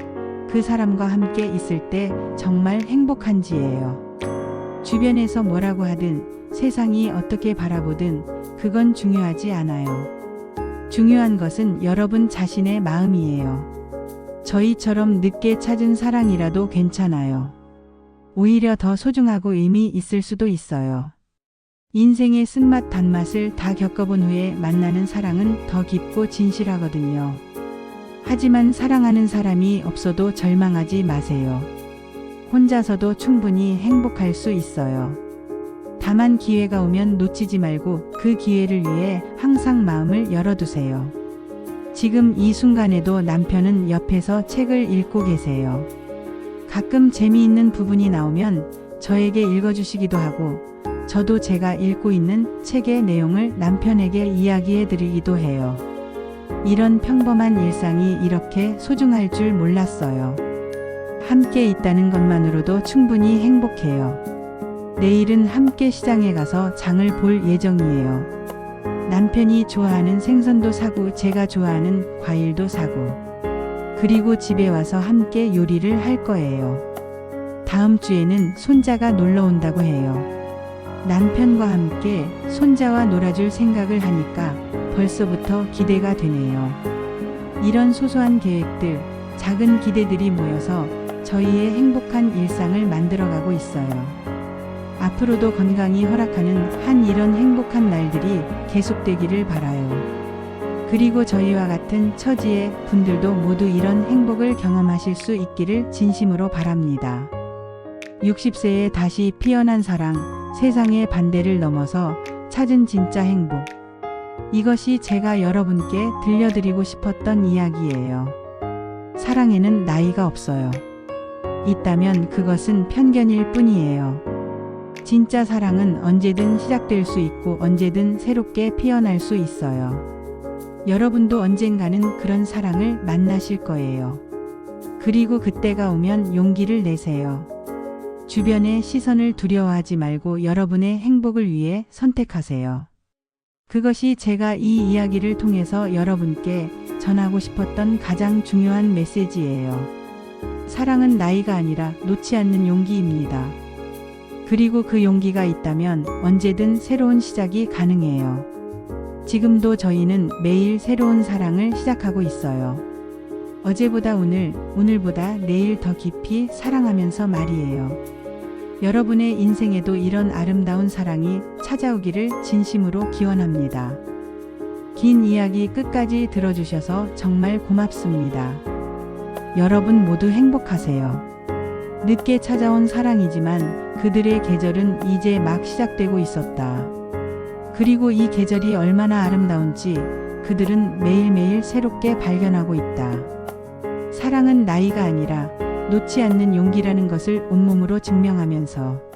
그 사람과 함께 있을 때 정말 행복한지예요. 주변에서 뭐라고 하든, 세상이 어떻게 바라보든 그건 중요하지 않아요. 중요한 것은 여러분 자신의 마음이에요. 저희처럼 늦게 찾은 사랑이라도 괜찮아요. 오히려 더 소중하고 의미 있을 수도 있어요. 인생의 쓴맛 단맛을 다 겪어본 후에 만나는 사랑은 더 깊고 진실하거든요. 하지만 사랑하는 사람이 없어도 절망하지 마세요. 혼자서도 충분히 행복할 수 있어요. 다만 기회가 오면 놓치지 말고 그 기회를 위해 항상 마음을 열어두세요. 지금 이 순간에도 남편은 옆에서 책을 읽고 계세요. 가끔 재미있는 부분이 나오면 저에게 읽어주시기도 하고 저도 제가 읽고 있는 책의 내용을 남편에게 이야기해 드리기도 해요. 이런 평범한 일상이 이렇게 소중할 줄 몰랐어요. 함께 있다는 것만으로도 충분히 행복해요. 내일은 함께 시장에 가서 장을 볼 예정이에요. 남편이 좋아하는 생선도 사고 제가 좋아하는 과일도 사고 그리고 집에 와서 함께 요리를 할 거예요. 다음 주에는 손자가 놀러 온다고 해요. 남편과 함께 손자와 놀아줄 생각을 하니까 벌써부터 기대가 되네요. 이런 소소한 계획들, 작은 기대들이 모여서 저희의 행복한 일상을 만들어가고 있어요. 앞으로도 건강이 허락하는 한 이런 행복한 날들이 계속되기를 바라요. 그리고 저희와 같은 처지의 분들도 모두 이런 행복을 경험하실 수 있기를 진심으로 바랍니다. 60세에 다시 피어난 사랑, 세상의 반대를 넘어서 찾은 진짜 행복. 이것이 제가 여러분께 들려드리고 싶었던 이야기예요. 사랑에는 나이가 없어요. 있다면 그것은 편견일 뿐이에요. 진짜 사랑은 언제든 시작될 수 있고 언제든 새롭게 피어날 수 있어요. 여러분도 언젠가는 그런 사랑을 만나실 거예요. 그리고 그때가 오면 용기를 내세요. 주변의 시선을 두려워하지 말고 여러분의 행복을 위해 선택하세요. 그것이 제가 이 이야기를 통해서 여러분께 전하고 싶었던 가장 중요한 메시지예요. 사랑은 나이가 아니라 놓지 않는 용기입니다. 그리고 그 용기가 있다면 언제든 새로운 시작이 가능해요. 지금도 저희는 매일 새로운 사랑을 시작하고 있어요. 어제보다 오늘, 오늘보다 내일 더 깊이 사랑하면서 말이에요. 여러분의 인생에도 이런 아름다운 사랑이 찾아오기를 진심으로 기원합니다. 긴 이야기 끝까지 들어주셔서 정말 고맙습니다. 여러분 모두 행복하세요. 늦게 찾아온 사랑이지만 그들의 계절은 이제 막 시작되고 있었다. 그리고 이 계절이 얼마나 아름다운지 그들은 매일매일 새롭게 발견하고 있다. 사랑은 나이가 아니라 놓지 않는 용기라는 것을 온몸으로 증명하면서